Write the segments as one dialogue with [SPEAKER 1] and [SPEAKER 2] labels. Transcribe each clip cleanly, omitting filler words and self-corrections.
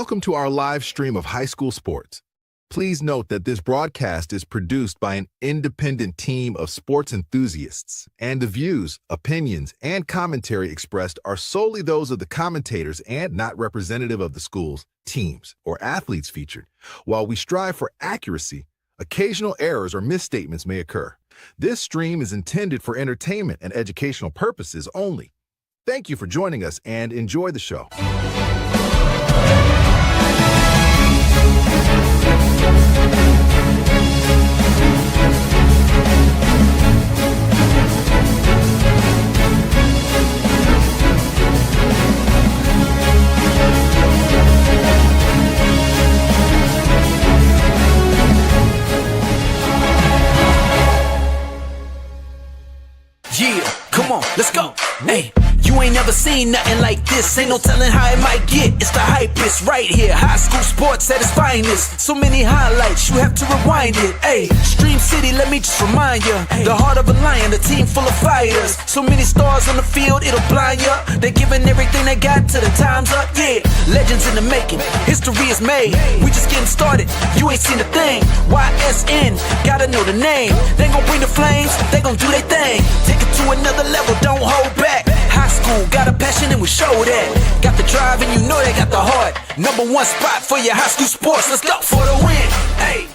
[SPEAKER 1] Welcome to our live stream of high school sports. Please note that this broadcast is produced by an independent team of sports enthusiasts, and the views, opinions, and commentary expressed are solely those of the commentators and not representative of the schools, teams, or athletes featured. While we strive for accuracy, occasional errors or misstatements may occur. This stream is intended for entertainment and educational purposes only. Thank you for joining us and enjoy the show.
[SPEAKER 2] Yeah, come on, let's go. Hey, you ain't never seen nothing like this. Ain't no telling how it might get. It's the hypest right here. High school sports at its finest. So many highlights, you have to rewind it. Hey, Stream City, let me just remind you. The heart of a lion, a team full of fighters. So many stars on the field, it'll blind you. They're giving everything they got till the time's up. Yeah, legends in the making. History is made. We just getting started. You ain't seen a thing. YSN, gotta know the name. They gon' bring the flames. They gon' do their thing. Take it to another level, don't hold back. High school, got a passion and we show that. Got the drive and you know they got the heart. Number one spot for your high school sports. Let's go for the win. Hey.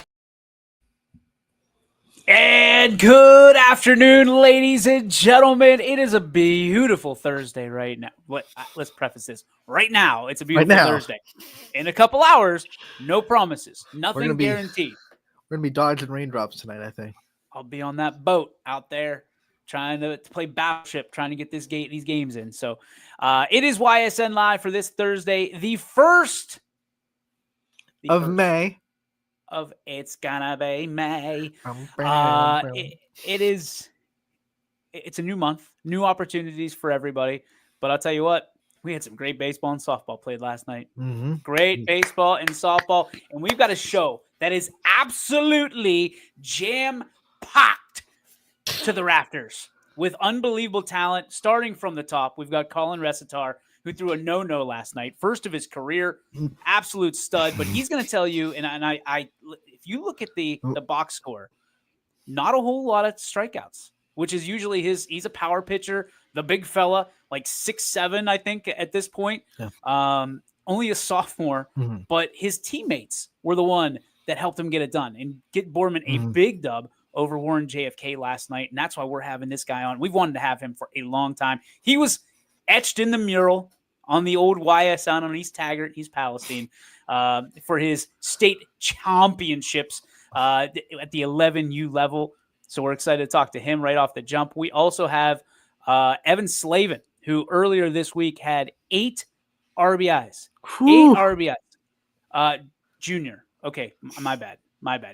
[SPEAKER 3] And good afternoon, ladies and gentlemen. It is a beautiful Thursday right now. Let's preface this. Right now, it's a beautiful Thursday. In a couple hours, no promises. Nothing guaranteed.
[SPEAKER 4] We're going to be dodging raindrops tonight, I think.
[SPEAKER 3] I'll be on that boat out there trying to play Battleship, trying to get these games in. So it is YSN Live for this Thursday, the first
[SPEAKER 4] of May.
[SPEAKER 3] Of It's Gonna Be May. It's a new month, new opportunities for everybody. But I'll tell you what, we had some great baseball and softball played last night.
[SPEAKER 4] Mm-hmm.
[SPEAKER 3] Great baseball and softball. And we've got a show that is absolutely jam-packed to the rafters with unbelievable talent. Starting from the top, we've got Colin Recitar, who threw a no-no last night, first of his career, absolute stud. But he's going to tell you, and I, if you look at the box score, not a whole lot of strikeouts, which is usually he's a power pitcher, the big fella, like 6'7", I think, at this point. Yeah. Only a sophomore, but his teammates were the one that helped him get it done and get Boardman a big dub over Warren JFK last night. And that's why we're having this guy on. We've wanted to have him for a long time. He was etched in the mural on the old YSN on East Taggart, East Palestine, for his state championships at the 11U level. So we're excited to talk to him right off the jump. We also have Evan Slavin, who earlier this week had 8 RBIs. Whew. 8 RBIs. Junior. Okay, my bad.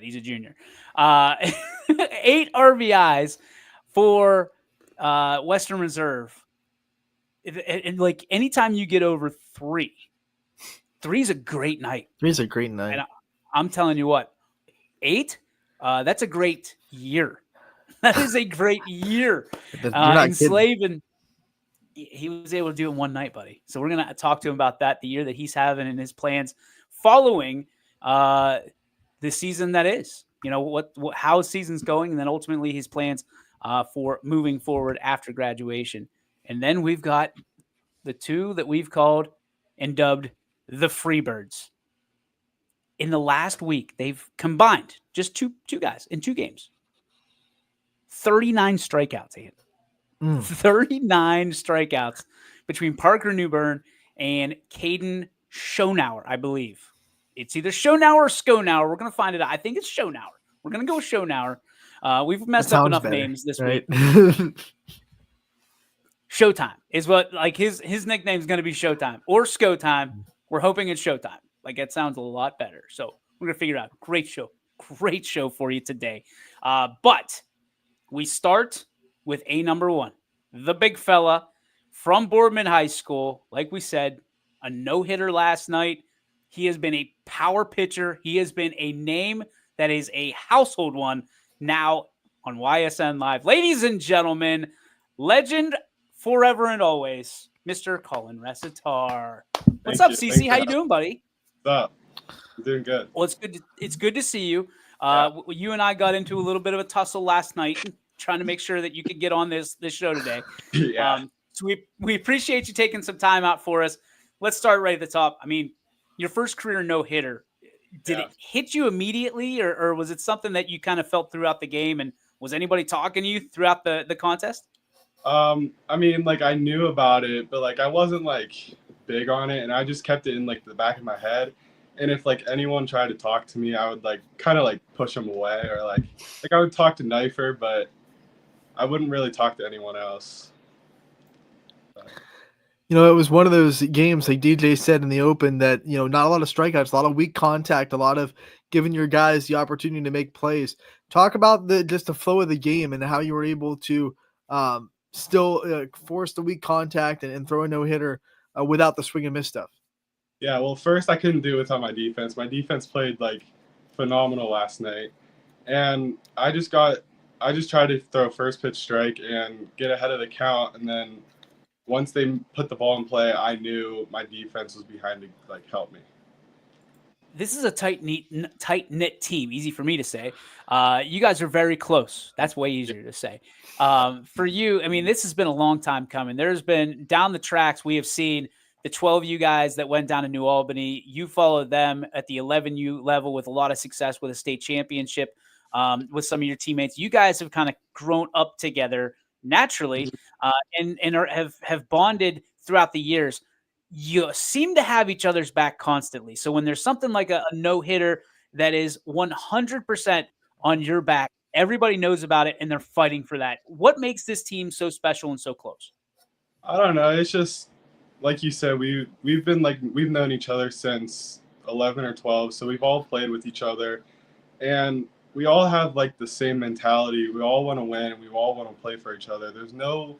[SPEAKER 3] He's a junior. 8 RBIs for Western Reserve. And like anytime you get over 3 is a great night.
[SPEAKER 4] 3 is a great night.
[SPEAKER 3] And I'm telling you what, 8, that's a great year. That is a great year. And Slavin, he was able to do it in one night, buddy. So we're going to talk to him about that, the year that he's having and his plans following the season that is. You know, how his season's going, and then ultimately his plans for moving forward after graduation. And then we've got the 2 that we've called and dubbed the Freebirds. In the last week, they've combined just two guys in 2 games. 39 strikeouts, Ian. 39 strikeouts between Parker Newbern and Caden Schonauer, I believe. It's either Schonauer or Skonauer. We're going to find it out. I think it's Schonauer. We're going to go with Schonauer. We've messed up enough names this week. Showtime is what, like, his nickname is going to be Showtime or Skotime. We're hoping it's Showtime. Like, it sounds a lot better. So we're going to figure it out. Great show for you today. But we start with a number 1, the big fella from Boardman High School. Like we said, a no-hitter last night. He has been a power pitcher. He has been a name that is a household one now on YSN Live. Ladies and gentlemen, legend forever and always, Mr. Colin Recitar. What's up, CC? How you doing, buddy?
[SPEAKER 5] up? I'm doing good.
[SPEAKER 3] Well, it's good to see you.
[SPEAKER 5] Yeah.
[SPEAKER 3] You and I got into a little bit of a tussle last night, trying to make sure that you could get on this show today.
[SPEAKER 5] Yeah.
[SPEAKER 3] So we appreciate you taking some time out for us. Let's start right at the top. I mean, your first career no-hitter. Did it hit you immediately, or was it something that you kind of felt throughout the game? And was anybody talking to you throughout the contest?
[SPEAKER 5] I mean, like, I knew about it, but like I wasn't like big on it, and I just kept it in like the back of my head. And if like anyone tried to talk to me, I would like kind of like push them away, or like I would talk to Knifer, but I wouldn't really talk to anyone else.
[SPEAKER 4] You know, it was one of those games, like DJ said in the open, that, you know, not a lot of strikeouts, a lot of weak contact, a lot of giving your guys the opportunity to make plays. Talk about just the flow of the game and how you were able to still force the weak contact and throw a no-hitter without the swing and miss stuff.
[SPEAKER 5] Yeah, well, first I couldn't do it without my defense. My defense played like phenomenal last night, and I just tried to throw first pitch strike and get ahead of the count, and then once they put the ball in play, I knew my defense was behind to like help me.
[SPEAKER 3] This is a tight-knit team. Easy for me to say. You guys are very close. That's way easier to say. For you, I mean, this has been a long time coming. There's been down the tracks, we have seen the 12U guys that went down to New Albany. You followed them at the 11U level with a lot of success with a state championship with some of your teammates. You guys have kind of grown up together naturally and have bonded throughout the years. You seem to have each other's back constantly. So when there's something like a no-hitter that is 100% on your back, everybody knows about it and they're fighting for that. What makes this team so special and so close?
[SPEAKER 5] I don't know. It's just like you said, we've known each other since 11 or 12, so we've all played with each other, and we all have like the same mentality. We all want to win, and we all want to play for each other. There's no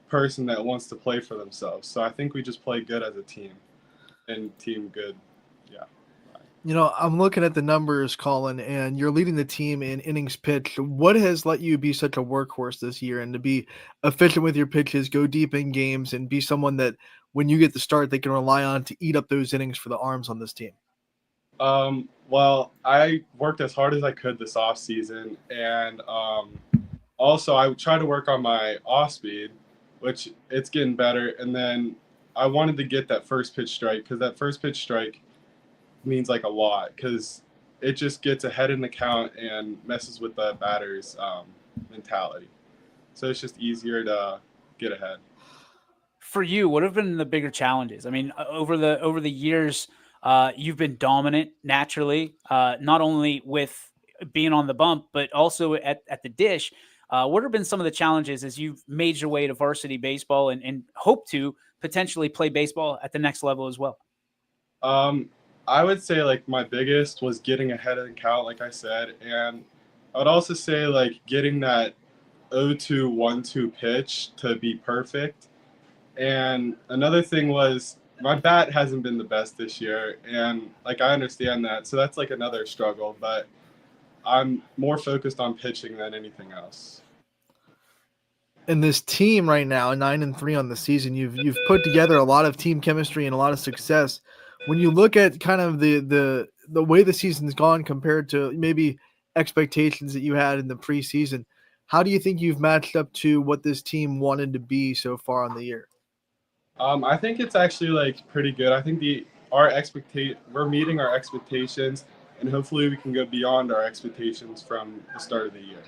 [SPEAKER 5] person that wants to play for themselves. So I think we just play good as a team, and team good. Yeah.
[SPEAKER 4] You know, I'm looking at the numbers, Colin, and you're leading the team in innings pitched. What has let you be such a workhorse this year and to be efficient with your pitches, go deep in games, and be someone that when you get the start, they can rely on to eat up those innings for the arms on this team?
[SPEAKER 5] Well, I worked as hard as I could this off season, and also I tried to work on my off speed, which it's getting better. And then I wanted to get that first pitch strike, because that first pitch strike means like a lot, because it just gets ahead in the count and messes with the batter's mentality. So it's just easier to get ahead.
[SPEAKER 3] For you, what have been the bigger challenges? I mean, over the years, you've been dominant naturally, not only with being on the bump, but also at the dish. What have been some of the challenges as you've made your way to varsity baseball and hope to potentially play baseball at the next level as well?
[SPEAKER 5] I would say like my biggest was getting ahead of the count, like I said. And I would also say like getting that 0-2, 1-2 pitch to be perfect. And another thing was my bat hasn't been the best this year, and like I understand that, so that's like another struggle, but I'm more focused on pitching than anything else.
[SPEAKER 4] And this team right now, 9-3 on the season, you've put together a lot of team chemistry and a lot of success. When you look at kind of the way the season's gone compared to maybe expectations that you had in the preseason, how do you think you've matched up to what this team wanted to be so far on the year?
[SPEAKER 5] I think it's actually like pretty good. I think we're meeting our expectations, and hopefully we can go beyond our expectations from the start of the year.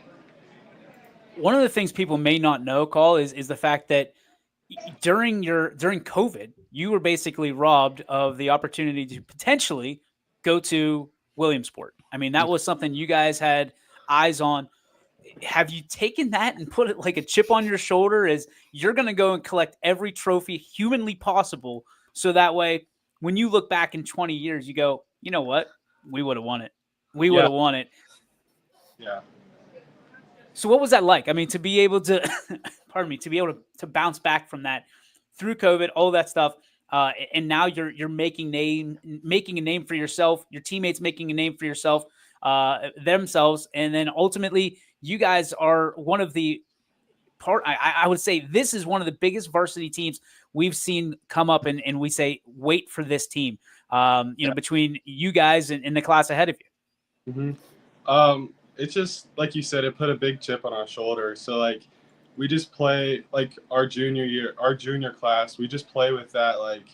[SPEAKER 3] One of the things people may not know, Cole, is the fact that during COVID, you were basically robbed of the opportunity to potentially go to Williamsport. I mean, that was something you guys had eyes on. Have you taken that and put it like a chip on your shoulder as you're going to go and collect every trophy humanly possible, so that way when you look back in 20 years, you go, you know what? We would have won it. We would have won it.
[SPEAKER 5] Yeah.
[SPEAKER 3] So what was that like? I mean, to be able to, to be able to bounce back from that through COVID, all that stuff, and now you're making a name for yourself, your teammates making a name for yourself, themselves, and then ultimately you guys are one of the I would say this is one of the biggest varsity teams we've seen come up, and we say, wait for this team. between you guys and the class ahead of you?
[SPEAKER 5] It's just like you said, it put a big chip on our shoulder. So like, we just play like our junior class. We just play with that. Like,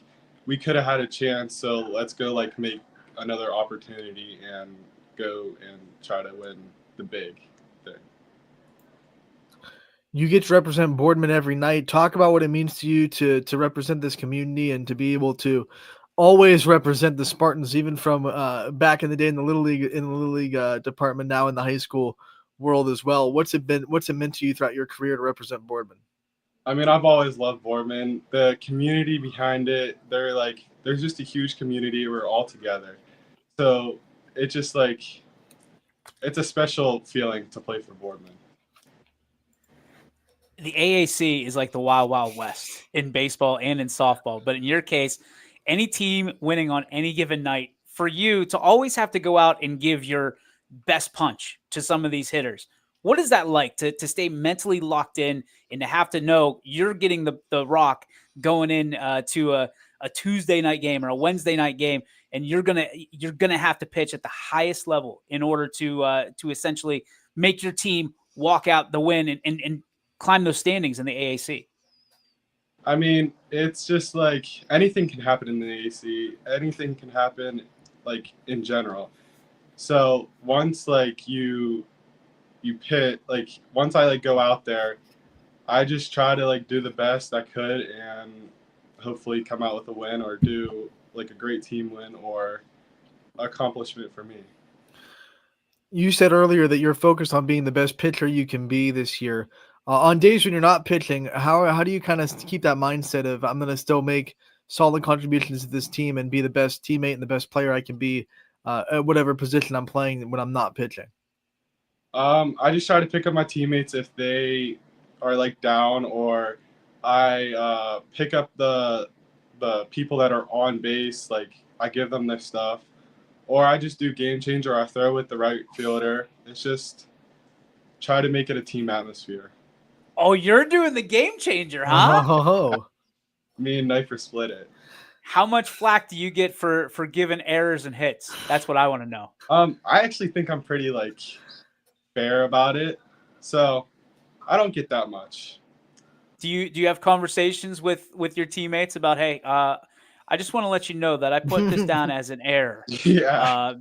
[SPEAKER 5] we could have had a chance. So let's go like make another opportunity and go and try to win the big thing.
[SPEAKER 4] You get to represent Boardman every night. Talk about what it means to you to represent this community and to be able to always represent the Spartans, even from back in the day in the little league department, now in the high school world as well. What's it meant to you throughout your career to represent Boardman?
[SPEAKER 5] I mean, I've always loved Boardman. The community behind it, there's just a huge community. We're all together. So it's just like, it's a special feeling to play for Boardman.
[SPEAKER 3] The AAC is like the Wild Wild West in baseball and in softball. But in your case, any team winning on any given night, for you to always have to go out and give your best punch to some of these hitters, what is that like to stay mentally locked in and to have to know you're getting the rock going in to a Tuesday night game or a Wednesday night game, and you're gonna have to pitch at the highest level in order to essentially make your team walk out the win and climb those standings in the AAC?
[SPEAKER 5] I mean, it's just like anything can happen in the AAC. Anything can happen like in general. So once like you pit, like once I like go out there, I just try to like do the best I could and hopefully come out with a win or do like a great team win or accomplishment for me.
[SPEAKER 4] You said earlier that you're focused on being the best pitcher you can be this year. On days when you're not pitching, how do you kind of keep that mindset of I'm going to still make solid contributions to this team and be the best teammate and the best player I can be at whatever position I'm playing when I'm not pitching?
[SPEAKER 5] I just try to pick up my teammates if they are like down, or I pick up the people that are on base. Like I give them their stuff, or I just do game changer. Or I throw with the right fielder. It's just try to make it a team atmosphere.
[SPEAKER 3] Oh, you're doing the game changer, huh?
[SPEAKER 4] Oh.
[SPEAKER 5] Me and Knifer split it.
[SPEAKER 3] How much flack do you get for giving errors and hits? That's what I want to know.
[SPEAKER 5] I actually think I'm pretty like fair about it, so I don't get that much.
[SPEAKER 3] Do you have conversations with your teammates about, hey, I just want to let you know that I put this down as an error?
[SPEAKER 5] Yeah.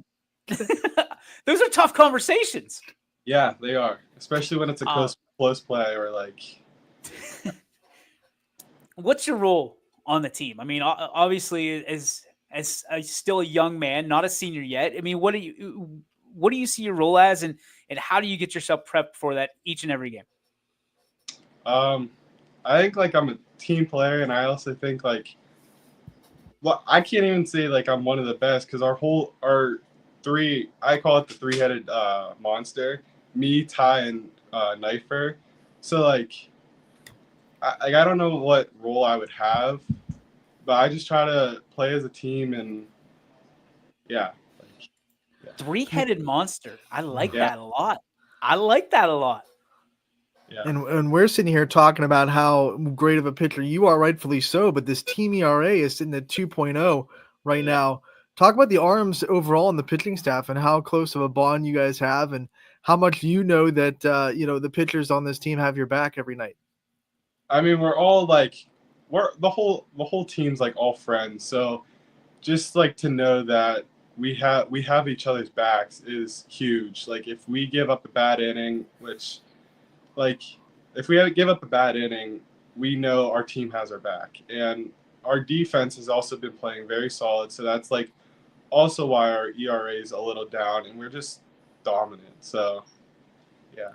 [SPEAKER 3] Those are tough conversations.
[SPEAKER 5] Yeah, they are, especially when it's a close play or like.
[SPEAKER 3] What's your role on the team? I mean, obviously, as still a young man, not a senior yet. I mean, what do you see your role as, and how do you get yourself prepped for that each and every game?
[SPEAKER 5] I think like I'm a team player, and I also think like, well, I can't even say like I'm one of the best because our three, I call it the three-headed monster. Me, Ty, and Knifer. So like, I don't know what role I would have, but I just try to play as a team and yeah.
[SPEAKER 3] Three-headed monster. I like that a lot.
[SPEAKER 5] Yeah.
[SPEAKER 4] And we're sitting here talking about how great of a pitcher you are, rightfully so, but this team ERA is sitting at 2.0 right now. Talk about the arms overall and the pitching staff and how close of a bond you guys have and how much you know that the pitchers on this team have your back every night.
[SPEAKER 5] I mean, we're the whole team's like all friends. So just like to know that we have each other's backs is huge. Like if we give up a bad inning, which like if we give up a bad inning, we know our team has our back. And our defense has also been playing very solid. So that's like also why our ERA is a little down and we're just dominant. So yeah.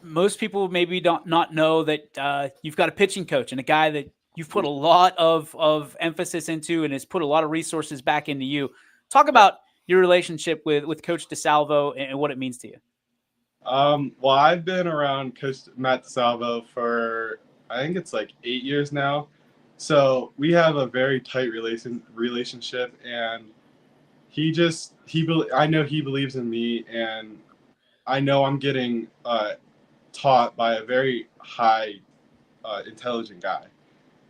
[SPEAKER 3] Most people maybe not know that you've got a pitching coach and a guy that you've put a lot of emphasis into and has put a lot of resources back into you. Talk about your relationship with Coach DeSalvo and what it means to you.
[SPEAKER 5] Well, I've been around Coach Matt DeSalvo for, I think it's like 8 years now. So we have a very tight relationship, and I know he believes in me, and I know I'm getting taught by a very high intelligent guy.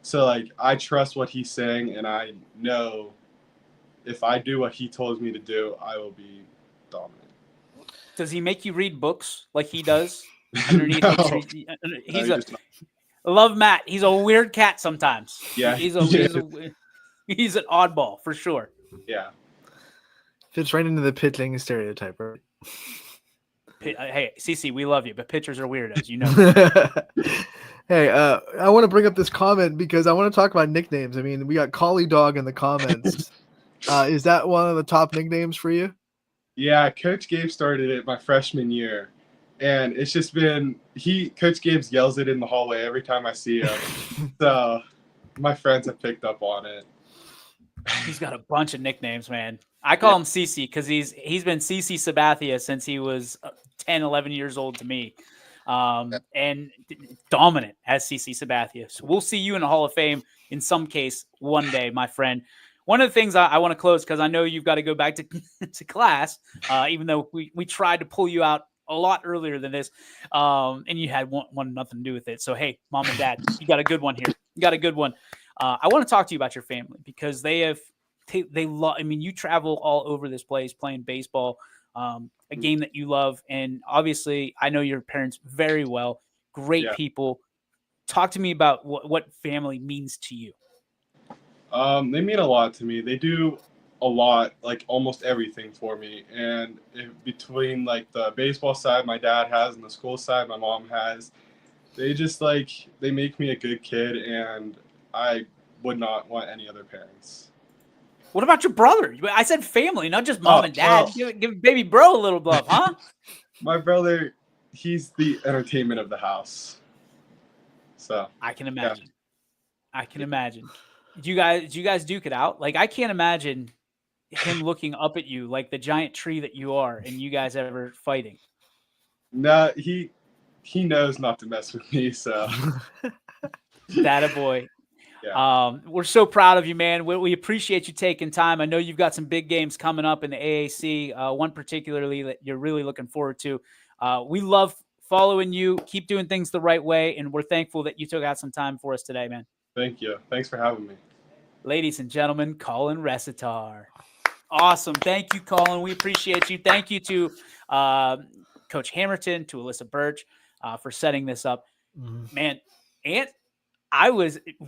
[SPEAKER 5] So like I trust what he's saying, and I know if I do what he tells me to do, I will be dominant.
[SPEAKER 3] Does he make you read books like he does? Underneath,
[SPEAKER 5] No.
[SPEAKER 3] he's
[SPEAKER 5] he
[SPEAKER 3] a
[SPEAKER 5] does not.
[SPEAKER 3] love Matt. He's a weird cat sometimes.
[SPEAKER 5] Yeah,
[SPEAKER 3] he's an oddball for sure.
[SPEAKER 5] yeah.
[SPEAKER 4] Fits right into the pitching stereotype, right?
[SPEAKER 3] Hey, CC, we love you, but pitchers are weirdos, you know.
[SPEAKER 4] Hey, I want to bring up this comment because I want to talk about nicknames. I mean, we got Collie Dog in the comments. Is that one of the top nicknames for you?
[SPEAKER 5] Yeah, Coach Gabe started it my freshman year, and it's just been Coach Gabe yells it in the hallway every time I see him. So my friends have picked up on it.
[SPEAKER 3] He's got a bunch of nicknames, man. I call him CC because he's been CC Sabathia since he was 10, 11 years old to me, and dominant as CC Sabathia. So we'll see you in the Hall of Fame in some case one day, my friend. One of the things I want to close because I know you've got to go back to class, even though we tried to pull you out a lot earlier than this, and you had one nothing to do with it. So, hey, mom and dad, you got a good one here. You got a good one. I want to talk to you about your family because they love. I mean, you travel all over this place playing baseball, a game that you love, and obviously, I know your parents very well. Great people. Talk to me about what family means to you.
[SPEAKER 5] They mean a lot to me. They do a lot, like almost everything for me. And between like the baseball side my dad has and the school side my mom has, they just they make me a good kid, and I would not want any other parents.
[SPEAKER 3] What about your brother? I said family, not just mom and dad.
[SPEAKER 5] Well,
[SPEAKER 3] give baby bro a little love, huh?
[SPEAKER 5] My brother, he's the entertainment of the house. So
[SPEAKER 3] I can imagine. Yeah. I can imagine. Do you guys duke it out? Like, I can't imagine him looking up at you like the giant tree that you are, and you guys ever fighting.
[SPEAKER 5] No, he knows not to mess with me. So
[SPEAKER 3] that a boy.
[SPEAKER 5] Yeah.
[SPEAKER 3] We're so proud of you, man. We appreciate you taking time. I know you've got some big games coming up in the AAC, one particularly that you're really looking forward to. We love following you. Keep doing things the right way, and we're thankful that you took out some time for us today, man.
[SPEAKER 5] Thank you. Thanks for having me.
[SPEAKER 3] Ladies and gentlemen, Colin Resitar. Awesome. Thank you, Colin. We appreciate you. Thank you to Coach Hamilton, to Alyssa Birch for setting this up. Mm-hmm. Man, and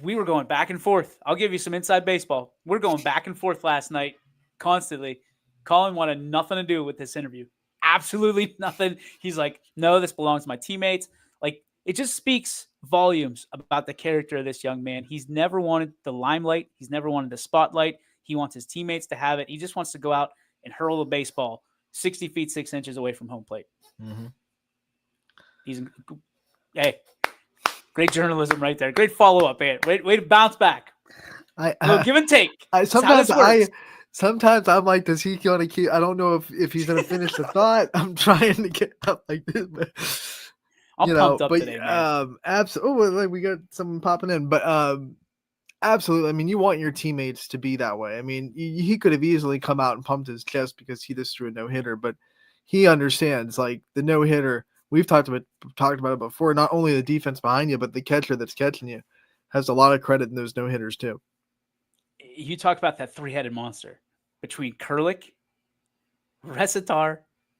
[SPEAKER 3] we were going back and forth. I'll give you some inside baseball. We're going back and forth last night constantly. Colin wanted nothing to do with this interview. Absolutely nothing. He's like, no, this belongs to my teammates. Like, it just speaks volumes about the character of this young man. He's never wanted the limelight. He's never wanted the spotlight. He wants his teammates to have it. He just wants to go out and hurl a baseball 60 feet, 6 inches away from home plate. Mm-hmm. Hey, great journalism right there. Great follow-up, man. Way to bounce back. Give and take.
[SPEAKER 4] Sometimes I'm like, does he going to keep? I don't know if he's going to finish the thought. I'm trying to get up like this, but
[SPEAKER 3] I'm pumped up today, man.
[SPEAKER 4] Absolutely. We got someone popping in, but absolutely. I mean, you want your teammates to be that way. I mean, he could have easily come out and pumped his chest because he just threw a no-hitter, but he understands like the no-hitter. We've talked about it before. Not only the defense behind you, but the catcher that's catching you has a lot of credit in those no-hitters too.
[SPEAKER 3] You talked about that three-headed monster between Kurlik, Resitar,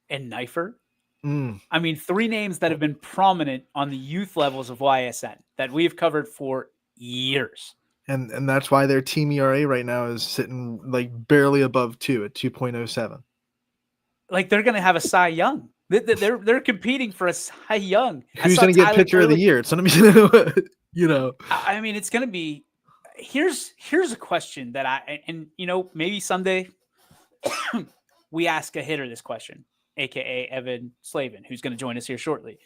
[SPEAKER 3] and Knifer. I mean, three names that have been prominent on the youth levels of YSN that we've covered for years.
[SPEAKER 4] And that's why their team ERA right now is sitting like barely above 2 at 2.07.
[SPEAKER 3] Like, they're going to have a Cy Young. They're competing for a Cy Young.
[SPEAKER 4] Who's going to get pitcher of the year? It's going to be,
[SPEAKER 3] I mean, it's going to be. Here's a question that maybe someday we ask a hitter this question, aka Evan Slavin, who's going to join us here shortly.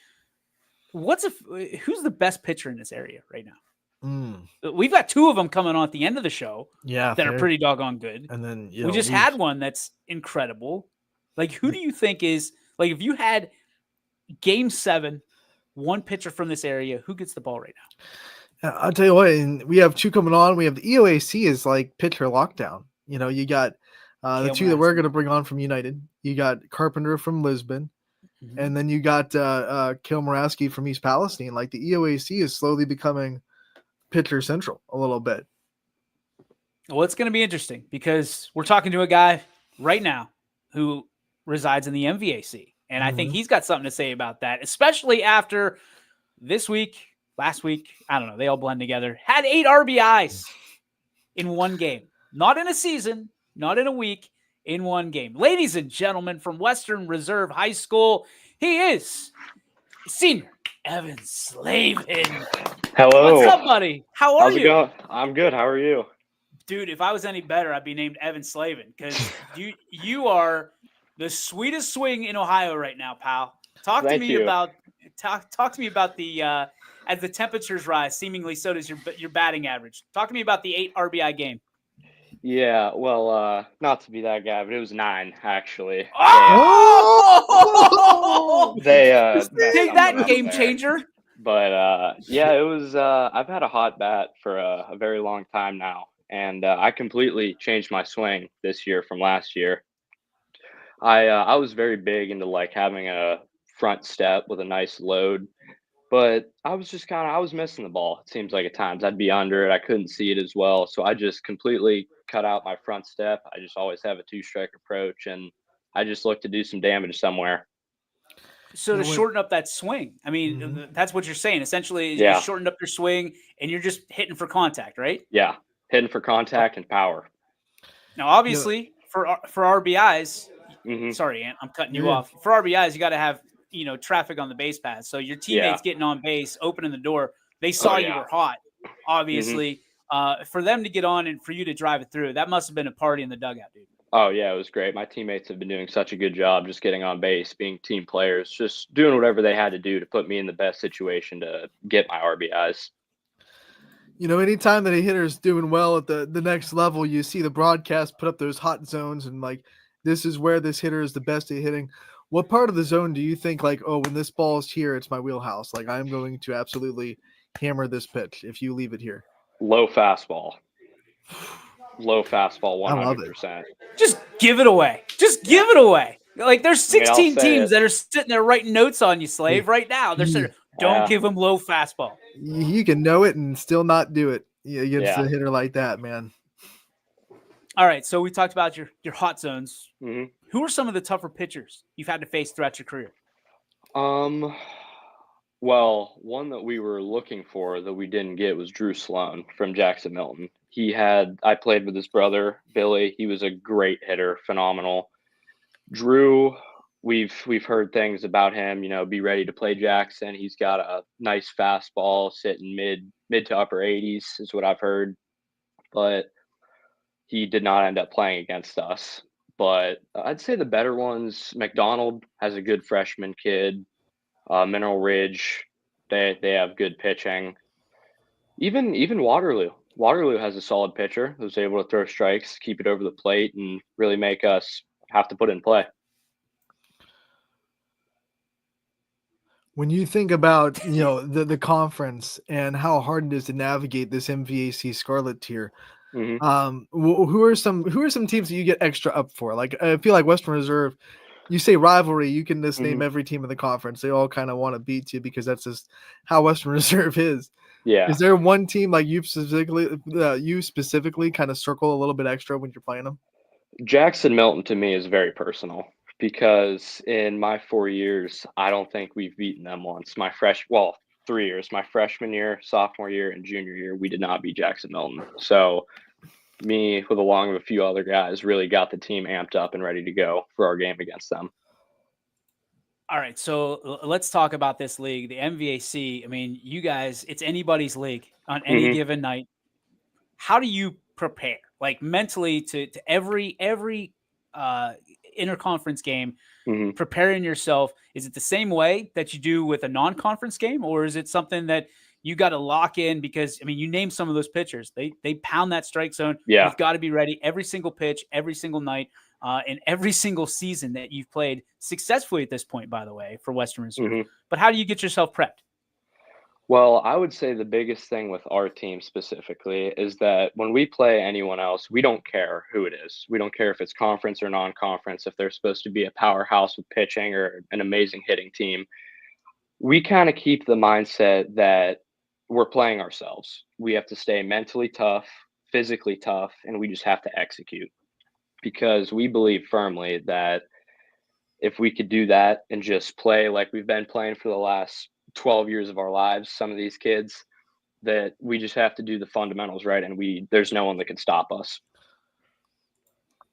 [SPEAKER 3] Who's the best pitcher in this area right now? We've got two of them coming on at the end of the show.
[SPEAKER 4] Yeah,
[SPEAKER 3] that are pretty doggone good.
[SPEAKER 4] And then
[SPEAKER 3] we just had one that's incredible. Like, who do you think is like, if you had Game 7, one pitcher from this area, who gets the ball right now?
[SPEAKER 4] I'll tell you what, and we have two coming on. We have the EOAC is like pitcher lockdown. You got the two that we're going to bring on from United. You got Carpenter from Lisbon, and then you got Kale Moraski from East Palestine. Like, the EOAC is slowly becoming pitcher central a little bit.
[SPEAKER 3] Well, it's going to be interesting because we're talking to a guy right now who resides in the MVAC. And I think
[SPEAKER 4] Mhm.
[SPEAKER 3] he's got something to say about that, especially after this week, last week. I don't know. They all blend together. Had 8 RBIs in one game, not in a season, not in a week, in one game. Ladies and gentlemen, from Western Reserve High School, he is senior Evan Slavin.
[SPEAKER 6] Hello.
[SPEAKER 3] What's up, buddy? How are
[SPEAKER 6] How's it
[SPEAKER 3] you?
[SPEAKER 6] going? I'm good. How are you?
[SPEAKER 3] Dude, if I was any better, I'd be named Evan Slavin because you are the sweetest swing in Ohio right now, pal. Talk to
[SPEAKER 6] Thank
[SPEAKER 3] me
[SPEAKER 6] you.
[SPEAKER 3] about the as the temperatures rise, seemingly so does your batting average. Talk to me about the 8 RBI game.
[SPEAKER 6] Yeah, well, not to be that guy, but it was 9 actually.
[SPEAKER 3] Oh!
[SPEAKER 6] They
[SPEAKER 3] Just
[SPEAKER 6] messed
[SPEAKER 3] take
[SPEAKER 6] up
[SPEAKER 3] that
[SPEAKER 6] the
[SPEAKER 3] game
[SPEAKER 6] run there.
[SPEAKER 3] changer.
[SPEAKER 6] But yeah, it was. I've had a hot bat for a very long time now, and I completely changed my swing this year from last year. I was very big into like having a front step with a nice load. But I was just I was missing the ball, it seems like at times. I'd be under it, I couldn't see it as well, so I just completely cut out my front step. I just always have a two-strike approach, and I just look to do some damage somewhere.
[SPEAKER 3] So to
[SPEAKER 4] No way.
[SPEAKER 3] shorten up that swing, I mean,
[SPEAKER 4] Mhm.
[SPEAKER 3] that's what you're saying. Essentially, you
[SPEAKER 6] Yeah.
[SPEAKER 3] shortened up your swing and you're just hitting for contact, right?
[SPEAKER 6] Yeah, hitting for contact and power.
[SPEAKER 3] Now, obviously, for RBIs,
[SPEAKER 6] Mhm.
[SPEAKER 3] sorry, Ant, I'm cutting you
[SPEAKER 4] Yeah.
[SPEAKER 3] off. For RBIs, you got to have traffic on the base paths. So your
[SPEAKER 6] Yeah.
[SPEAKER 3] teammates getting on base, opening the door. They saw you
[SPEAKER 6] yeah.
[SPEAKER 3] were hot. Obviously, for them to get on and for you to drive it through, that must have been a party in the dugout, dude.
[SPEAKER 6] Oh, yeah, it was great. My teammates have been doing such a good job just getting on base, being team players, just doing whatever they had to do to put me in the best situation to get my RBIs.
[SPEAKER 4] Anytime that a hitter's doing well at the next level, you see the broadcast put up those hot zones and like this is where this hitter is the best at hitting. What part of the zone do you think like, oh, when this ball is here, it's my wheelhouse? Like I'm going to absolutely hammer this pitch if you leave it here.
[SPEAKER 6] Low fastball. Low fastball,
[SPEAKER 4] I love it.
[SPEAKER 6] 100%.
[SPEAKER 3] Just give it away. Just give it away. Like there's
[SPEAKER 6] I mean, I'll
[SPEAKER 3] 16
[SPEAKER 6] say
[SPEAKER 3] teams
[SPEAKER 6] it.
[SPEAKER 3] that are sitting there writing notes on you, Slave, right now. They're saying, don't
[SPEAKER 6] Yeah.
[SPEAKER 3] give him low fastball.
[SPEAKER 4] You can know it and still not do it against
[SPEAKER 6] Yeah.
[SPEAKER 4] a hitter like that, man.
[SPEAKER 3] All right, so we talked about your hot zones.
[SPEAKER 6] Mhm.
[SPEAKER 3] Who are some of the tougher pitchers you've had to face throughout your career?
[SPEAKER 6] Well, one that we were looking for that we didn't get was Drew Sloan from Jackson Milton. I played with his brother, Billy. He was a great hitter, phenomenal. Drew, we've heard things about him, be ready to play Jackson. He's got a nice fastball sitting mid to upper 80s is what I've heard. But he did not end up playing against us. But I'd say the better ones, McDonald has a good freshman kid. Mineral Ridge, they have good pitching. Even Waterloo. Waterloo has a solid pitcher who's able to throw strikes, keep it over the plate, and really make us have to put in play.
[SPEAKER 4] When you think about the conference and how hard it is to navigate this MVAC Scarlet tier,
[SPEAKER 6] hmm
[SPEAKER 4] who are some teams that you get extra up for? Like I feel like Western Reserve, you say rivalry, you can just name every team in the conference. They all kind of want to beat you because that's just how Western Reserve is.
[SPEAKER 6] Yeah.
[SPEAKER 4] Is there one team like you specifically kind of circle a little bit extra when you're playing them?
[SPEAKER 6] Jackson Milton to me is very personal because in my 4 years, I don't think we've beaten them once. 3 years, my freshman year, sophomore year, and junior year, we did not beat Jackson Milton. So me, with along with a few other guys, really got the team amped up and ready to go for our game against them.
[SPEAKER 3] All right, so let's talk about this league, the MVAC. I mean, you guys, it's anybody's league on any given night. How do you prepare, like mentally, to every interconference game? Preparing yourself, is it the same way that you do with a non-conference game, or is it something that you got to lock in? Because I mean, you name some of those pitchers, they pound that strike zone.
[SPEAKER 6] Yeah.
[SPEAKER 3] You've got to be ready every single pitch, every single night, and every single season that you've played successfully at this point, by the way, for Western Reserve. But how do you get yourself prepped?
[SPEAKER 6] Well, I would say the biggest thing with our team specifically is that when we play anyone else, we don't care who it is. We don't care if it's conference or non-conference, if they're supposed to be a powerhouse with pitching or an amazing hitting team. We kind of keep the mindset that we're playing ourselves. We have to stay mentally tough, physically tough, and we just have to execute because we believe firmly that if we could do that and just play like we've been playing for the last 12 years of our lives, some of these kids, that we just have to do the fundamentals right, and there's no one that can stop us.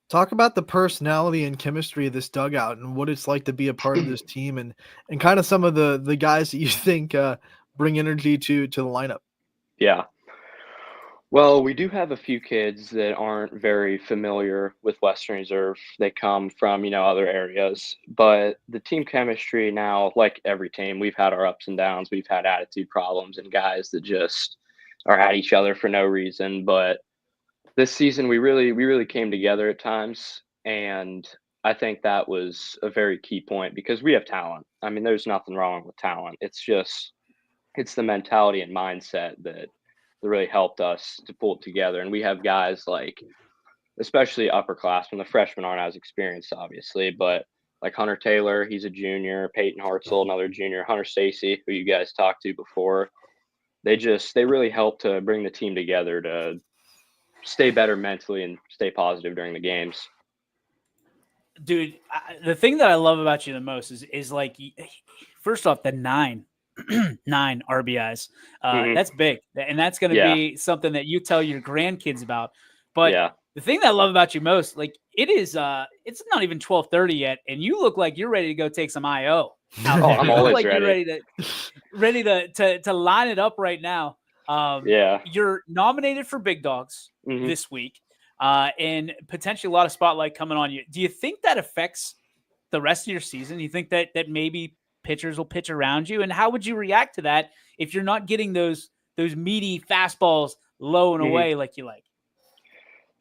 [SPEAKER 4] Talk about the personality and chemistry of this dugout and what it's like to be a part of this team, and kind of some of the guys that you think bring energy to the lineup.
[SPEAKER 6] Yeah. Well, we do have a few kids that aren't very familiar with Western Reserve. They come from, other areas, but the team chemistry now, like every team, we've had our ups and downs. We've had attitude problems and guys that just are at each other for no reason. But this season, we really came together at times. And I think that was a very key point because we have talent. I mean, there's nothing wrong with talent. It's the mentality and mindset that really helped us to pull it together. And we have guys like, especially upperclassmen, the freshmen aren't as experienced, obviously, but like Hunter Taylor, he's a junior, Peyton Hartzell, another junior, Hunter Stacy, who you guys talked to before. They really help to bring the team together to stay better mentally and stay positive during the games.
[SPEAKER 3] Dude, the thing that I love about you the most is like, first off, the 9 RBIs. That's big. And that's going to be something that you tell your grandkids about. But the thing that I love about you most, like it's not even 12:30 yet. And you look like you're ready to go take some IO. Out there.
[SPEAKER 6] I'm always
[SPEAKER 3] like
[SPEAKER 6] ready.
[SPEAKER 3] You're ready to line it up right now. You're nominated for Big Dogs this week. And potentially a lot of spotlight coming on you. Do you think that affects the rest of your season? You think that maybe pitchers will pitch around you, and how would you react to that if you're not getting those meaty fastballs low and away like you like?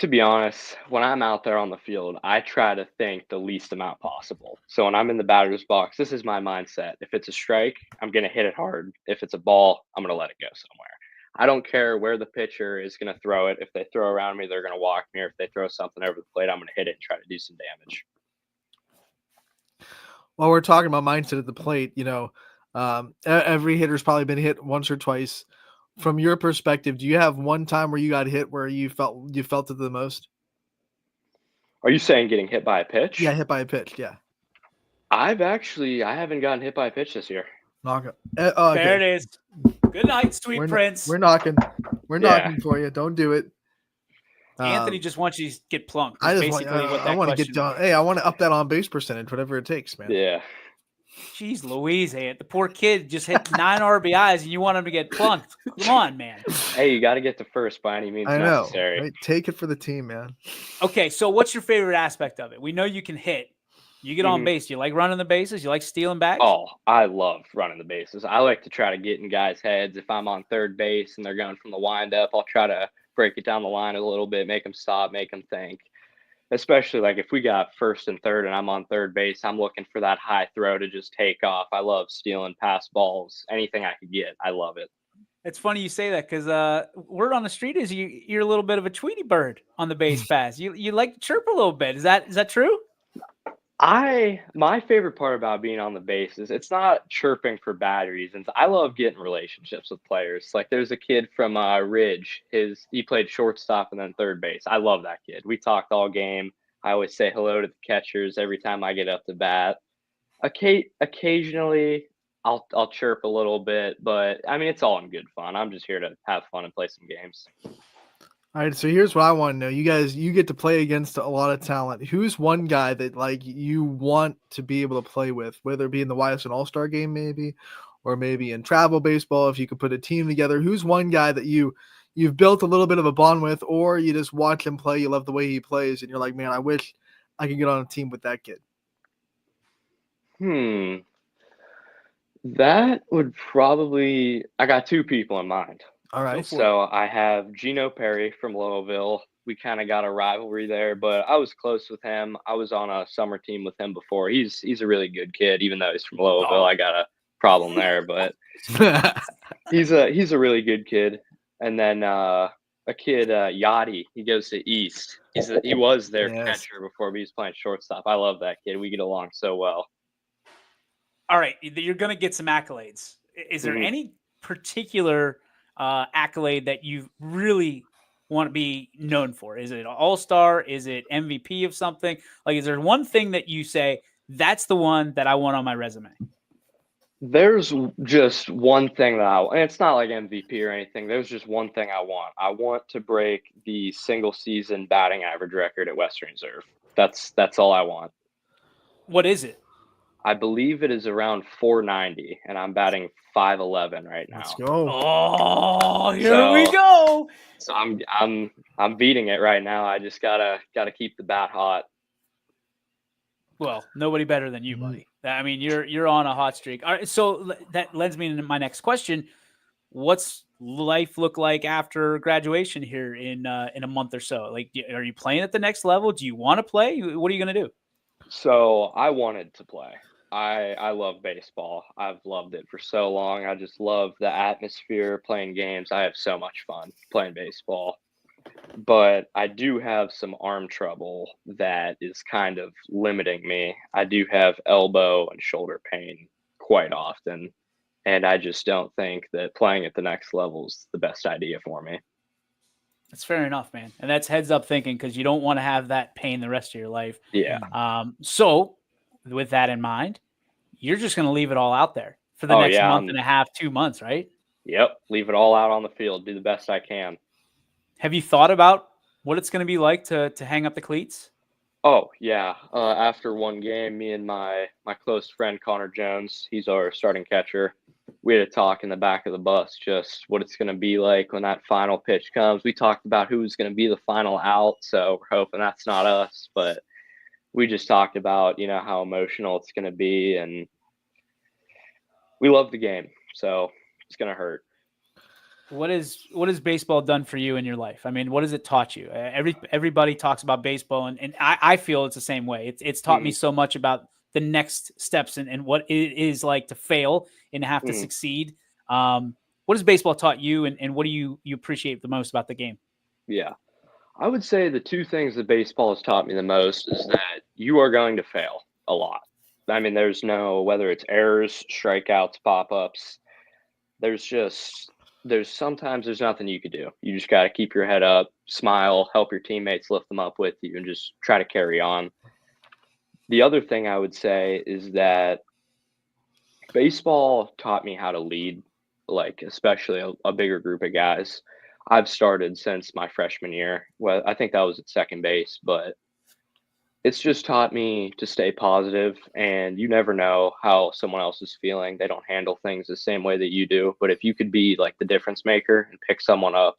[SPEAKER 6] To be honest, when I'm out there on the field, I try to think the least amount possible. So when I'm in the batter's box, this is my mindset. If it's a strike, I'm going to hit it hard. If it's a ball, I'm going to let it go somewhere. I don't care where the pitcher is going to throw it. If they throw around me, they're going to walk me. Or if they throw something over the plate, I'm going to hit it and try to do some damage.
[SPEAKER 4] While we're talking about mindset at the plate, every hitter's probably been hit once or twice. From your perspective, do you have one time where you got hit where you felt it the most?
[SPEAKER 6] Are you saying getting hit by a pitch?
[SPEAKER 4] Yeah, hit by a pitch. Yeah.
[SPEAKER 6] I haven't gotten hit by a pitch this year.
[SPEAKER 4] Okay.
[SPEAKER 3] There it is. Good night, sweet prince.
[SPEAKER 4] We're knocking. We're knocking for you. Don't do it.
[SPEAKER 3] Anthony just wants you to get plunked.
[SPEAKER 4] I want to get done. Hey, I want to up that on base percentage, whatever it takes, man.
[SPEAKER 6] Yeah.
[SPEAKER 3] Jeez Louise, the poor kid just hit 9 RBIs and you want him to get plunked. Come on, man.
[SPEAKER 6] Hey, you got to get to first by any means necessary.
[SPEAKER 4] Right? Take it for the team, man.
[SPEAKER 3] Okay, so what's your favorite aspect of it? We know you can hit. You get on base. You like running the bases? You like stealing bags?
[SPEAKER 6] Oh, I love running the bases. I like to try to get in guys' heads. If I'm on third base and they're going from the windup, I'll try to break it down the line a little bit, make them stop, make them think. Especially like if we got first and third and I'm on third base, I'm looking for that high throw to just take off. I love stealing pass balls, anything I could get. I love it.
[SPEAKER 3] It's funny you say that because word on the street is you're a little bit of a Tweety bird on the base pass. You like to chirp a little bit. Is that true?
[SPEAKER 6] My favorite part about being on the base is it's not chirping for bad reasons. I love getting relationships with players. Like there's a kid from Ridge. He played shortstop and then third base. I love that kid. We talked all game. I always say hello to the catchers every time I get up to bat. Occasionally I'll chirp a little bit, but I mean it's all in good fun. I'm just here to have fun and play some games.
[SPEAKER 4] All right, so here's what I want to know. You guys, you get to play against a lot of talent. Who's one guy that like you want to be able to play with, whether it be in the YSN All-Star game maybe, or maybe in travel baseball if you could put a team together? Who's one guy that you've built a little bit of a bond with, or you just watch him play, you love the way he plays, and you're like, man, I wish I could get on a team with that kid?
[SPEAKER 6] That would probably – I got two people in mind.
[SPEAKER 4] All right.
[SPEAKER 6] So I have Gino Perry from Lowellville. We kind of got a rivalry there, but I was close with him. I was on a summer team with him before. He's a really good kid, even though he's from Lowellville. I got a problem there, but he's a really good kid. And then a kid, Yachty, he goes to East. He was their catcher before, but he's playing shortstop. I love that kid. We get along so well.
[SPEAKER 3] All right, you're going to get some accolades. Is there any particular accolade that you've really want to be known for? Is it an all-star? Is it MVP of something? Like, is there one thing that you say, that's the one that I want on my resume?
[SPEAKER 6] There's just one thing and it's not like MVP or anything. There's just one thing I want. I want to break the single season batting average record at Western Reserve. That's all I want.
[SPEAKER 3] What is it?
[SPEAKER 6] I believe it is around 490, and I'm batting 511 right now.
[SPEAKER 4] Let's go.
[SPEAKER 3] Oh, here we go.
[SPEAKER 6] So I'm beating it right now. I just gotta keep the bat hot.
[SPEAKER 3] Well, nobody better than you, buddy. I mean, you're on a hot streak. All right, so that lends me into my next question. What's life look like after graduation here in a month or so? Like, are you playing at the next level? Do you want to play? What are you going to do?
[SPEAKER 6] So I wanted to play. I love baseball. I've loved it for so long. I just love the atmosphere, playing games. I have so much fun playing baseball. But I do have some arm trouble that is kind of limiting me. I do have elbow and shoulder pain quite often, and I just don't think that playing at the next level is the best idea for me.
[SPEAKER 3] That's fair enough, man. And that's heads up thinking, because you don't want to have that pain the rest of your life.
[SPEAKER 6] Yeah.
[SPEAKER 3] So with that in mind, you're just going to leave it all out there for the next month and a half, 2 months, right?
[SPEAKER 6] Yep. Leave it all out on the field. Do the best I can.
[SPEAKER 3] Have you thought about what it's going to be like to hang up the cleats?
[SPEAKER 6] Oh, yeah. After one game, me and my close friend Connor Jones, he's our starting catcher, we had a talk in the back of the bus, just what it's going to be like when that final pitch comes. We talked about who's going to be the final out, so we're hoping that's not us. But we just talked about, how emotional it's going to be, and we love the game, so it's going to hurt.
[SPEAKER 3] What has baseball done for you in your life? I mean, what has it taught you? Everybody talks about baseball, and I feel it's the same way. It's taught me so much about the next steps and what it is like to fail and have to succeed. What has baseball taught you, and what do you appreciate the most about the game?
[SPEAKER 6] Yeah. I would say the two things that baseball has taught me the most is that you are going to fail a lot. I mean, there's whether it's errors, strikeouts, pop-ups, sometimes there's nothing you could do. You just got to keep your head up, smile, help your teammates lift them up with you, and just try to carry on. The other thing I would say is that baseball taught me how to lead, like especially a bigger group of guys. I've started since my freshman year. Well, I think that was at second base, but it's just taught me to stay positive, and you never know how someone else is feeling. They don't handle things the same way that you do. But if you could be like the difference maker and pick someone up,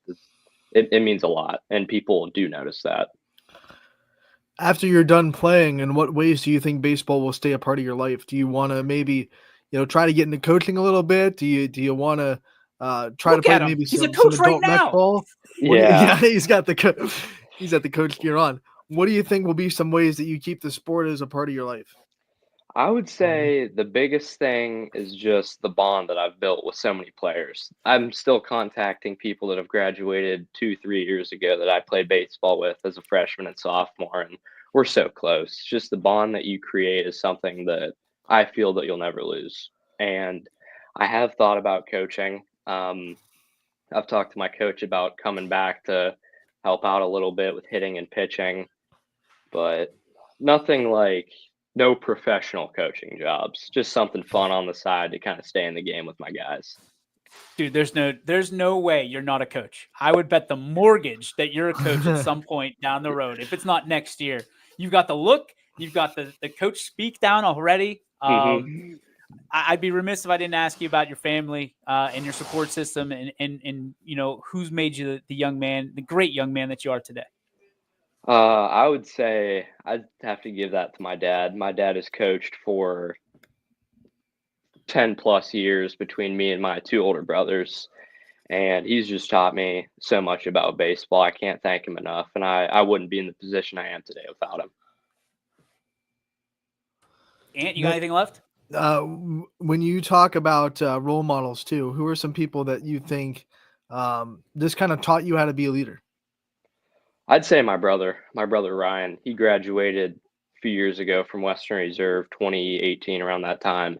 [SPEAKER 6] it means a lot, and people do notice that.
[SPEAKER 4] After you're done playing, in what ways do you think baseball will stay a part of your life? Do you want to maybe, try to get into coaching a little bit? Do you want to try to play maybe
[SPEAKER 3] he's
[SPEAKER 4] some
[SPEAKER 3] a coach
[SPEAKER 4] adult
[SPEAKER 3] right now.
[SPEAKER 4] rec ball?
[SPEAKER 6] Yeah,
[SPEAKER 4] he's got the coach gear on. What do you think will be some ways that you keep the sport as a part of your life?
[SPEAKER 6] I would say the biggest thing is just the bond that I've built with so many players. I'm still contacting people that have graduated 2-3 years ago that I played baseball with as a freshman and sophomore, and we're so close. Just the bond that you create is something that I feel that you'll never lose. And I have thought about coaching. I've talked to my coach about coming back to help out a little bit with hitting and pitching, but nothing like no professional coaching jobs, just something fun on the side to kind of stay in the game with my guys.
[SPEAKER 3] Dude, there's no way you're not a coach. I would bet the mortgage that you're a coach at some point down the road. If it's not next year, you've got the look, you've got the coach speak down already. I'd be remiss if I didn't ask you about your family and your support system and who's made you the young man, the great young man that you are today.
[SPEAKER 6] I would say I'd have to give that to my dad. My dad has coached for 10 plus years between me and my two older brothers, and he's just taught me so much about baseball. I can't thank him enough, and I wouldn't be in the position I am today without him.
[SPEAKER 3] Ant, you got anything left?
[SPEAKER 4] When you talk about role models too, who are some people that you think this kind of taught you how to be a leader?
[SPEAKER 6] I'd say my brother Ryan. He graduated a few years ago from Western Reserve, 2018, around that time.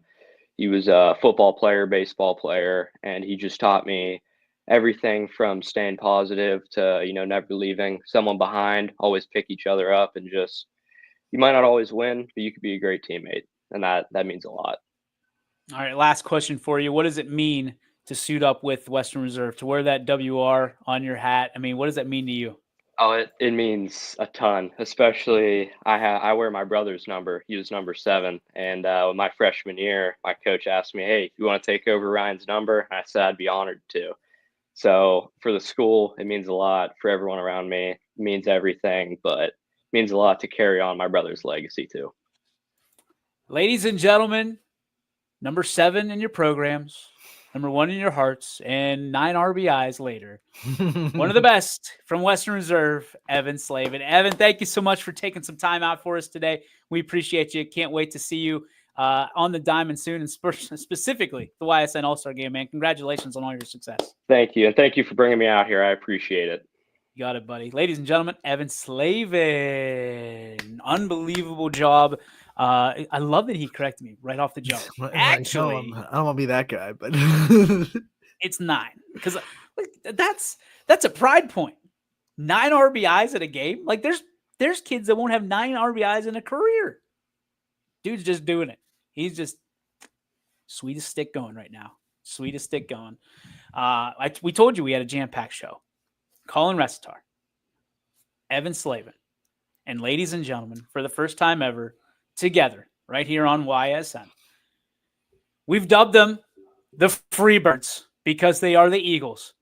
[SPEAKER 6] He was a football player, baseball player, and he just taught me everything from staying positive to, never leaving someone behind, always pick each other up, and just, you might not always win, but you could be a great teammate. And that means a lot.
[SPEAKER 3] All right, last question for you. What does it mean to suit up with Western Reserve, to wear that WR on your hat? I mean, what does that mean to you?
[SPEAKER 6] Oh, it means a ton, especially I wear my brother's number. He was number 7. And my freshman year, my coach asked me, hey, you want to take over Ryan's number? And I said I'd be honored to. So for the school, it means a lot. For everyone around me, it means everything, but it means a lot to carry on my brother's legacy too.
[SPEAKER 3] Ladies and gentlemen, number 7 in your programs, number 1 in your hearts, and 9 RBIs later. One of the best from Western Reserve, Evan Slavin. Evan, thank you so much for taking some time out for us today. We appreciate you. Can't wait to see you on the diamond soon, and specifically the YSN All-Star Game, man. Congratulations on all your success.
[SPEAKER 6] Thank you. And thank you for bringing me out here. I appreciate it.
[SPEAKER 3] You got it, buddy. Ladies and gentlemen, Evan Slavin. Unbelievable job. I love that he corrected me right off the jump. Actually,
[SPEAKER 4] I don't want to be that guy, but
[SPEAKER 3] it's 9, because that's a pride point. 9 RBIs in a game. Like there's kids that won't have 9 RBIs in a career. Dude's just doing it. He's just sweetest stick going right now. Sweetest stick going. We told you we had a jam-packed show. Colin Resitar, Evan Slavin, and ladies and gentlemen, for the first time ever, together right here on YSN. We've dubbed them the Freebirds because they are the Eagles.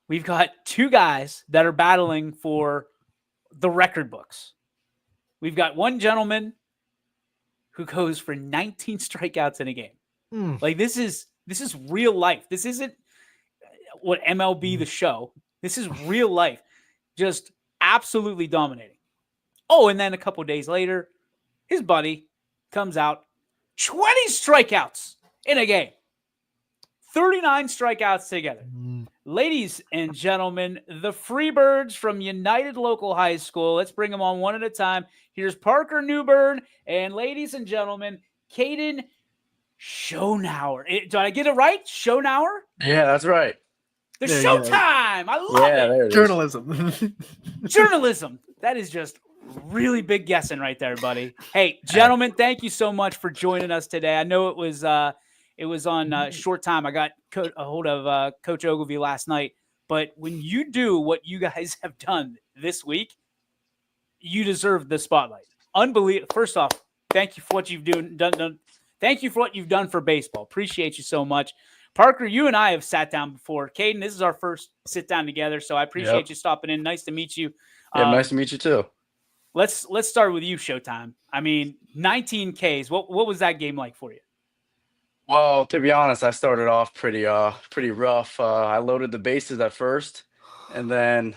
[SPEAKER 3] We've got 2 guys that are battling for the record books. We've got one gentleman who goes for 19 strikeouts in a game. Like this is real life. This isn't what MLB the show. This is real life. Just absolutely dominating. Oh, and then a couple days later, his buddy comes out, 20 strikeouts in a game. 39 strikeouts together. Ladies and gentlemen, the Freebirds from United Local High School. Let's bring them on one at a time. Here's Parker Newburn, and ladies and gentlemen, Caden Schonauer. Did I get it right? Schonauer?
[SPEAKER 7] Yeah, that's right.
[SPEAKER 3] The
[SPEAKER 4] Yeah,
[SPEAKER 3] Showtime. I love it.
[SPEAKER 7] There it is.
[SPEAKER 4] journalism.
[SPEAKER 3] Journalism. That is just really big guessing right there, buddy. Hey, gentlemen, thank you so much for joining us today. I know it was on short time. I got a hold of Coach Ogilvie last night, but when you do what you guys have done this week, you deserve the spotlight. Unbelievable. First off, thank you for what you've done. Thank you for what you've done for baseball. Appreciate you so much. Parker, you and I have sat down before. Caden, this is our first sit down together, so I appreciate you stopping in. Nice to meet you.
[SPEAKER 7] Yeah, nice to meet you too.
[SPEAKER 3] Let's start with you, Showtime. I mean, 19 Ks. What was that game like for you?
[SPEAKER 7] Well, to be honest, I started off pretty rough. I loaded the bases at first, and then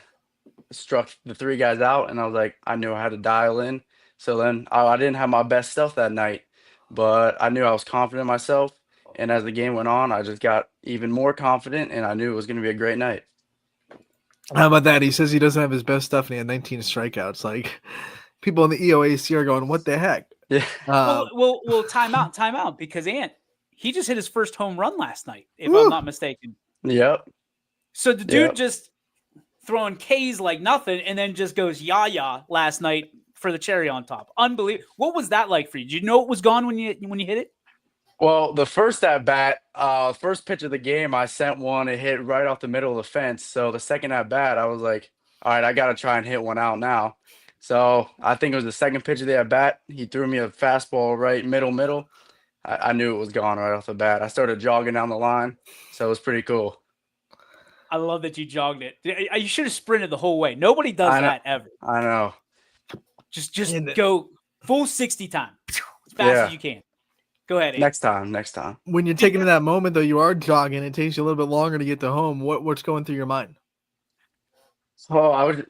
[SPEAKER 7] struck the 3 guys out, and I was like, I knew I had to dial in. So then I didn't have my best stuff that night, but I knew I was confident in myself. And as the game went on, I just got even more confident, and I knew it was going to be a great night.
[SPEAKER 4] How about that? He says he doesn't have his best stuff, and he had 19 strikeouts. Like, people in the EOAC are going, "What the heck?"
[SPEAKER 7] Yeah.
[SPEAKER 3] Well, time out, because he just hit his first home run last night, if I'm not mistaken.
[SPEAKER 7] Yep.
[SPEAKER 3] So the dude just throwing Ks like nothing, and then just goes yah last night for the cherry on top. Unbelievable. What was that like for you? Did you know it was gone when you hit it?
[SPEAKER 7] Well, the first at bat, first pitch of the game, I sent one. It hit right off the middle of the fence. So the second at bat, I was like, all right, I got to try and hit one out now. So I think it was the second pitch of the at bat. He threw me a fastball right middle. I knew it was gone right off the bat. I started jogging down the line. So it was pretty cool.
[SPEAKER 3] I love that you jogged it. You should have sprinted the whole way. Nobody does that ever.
[SPEAKER 7] I know.
[SPEAKER 3] Just go full 60 time as fast as you can. Go ahead, Abe.
[SPEAKER 7] Next time.
[SPEAKER 4] When you're taking in that moment, though, you are jogging. It takes you a little bit longer to get to home. What's going through your mind?
[SPEAKER 7] So I'm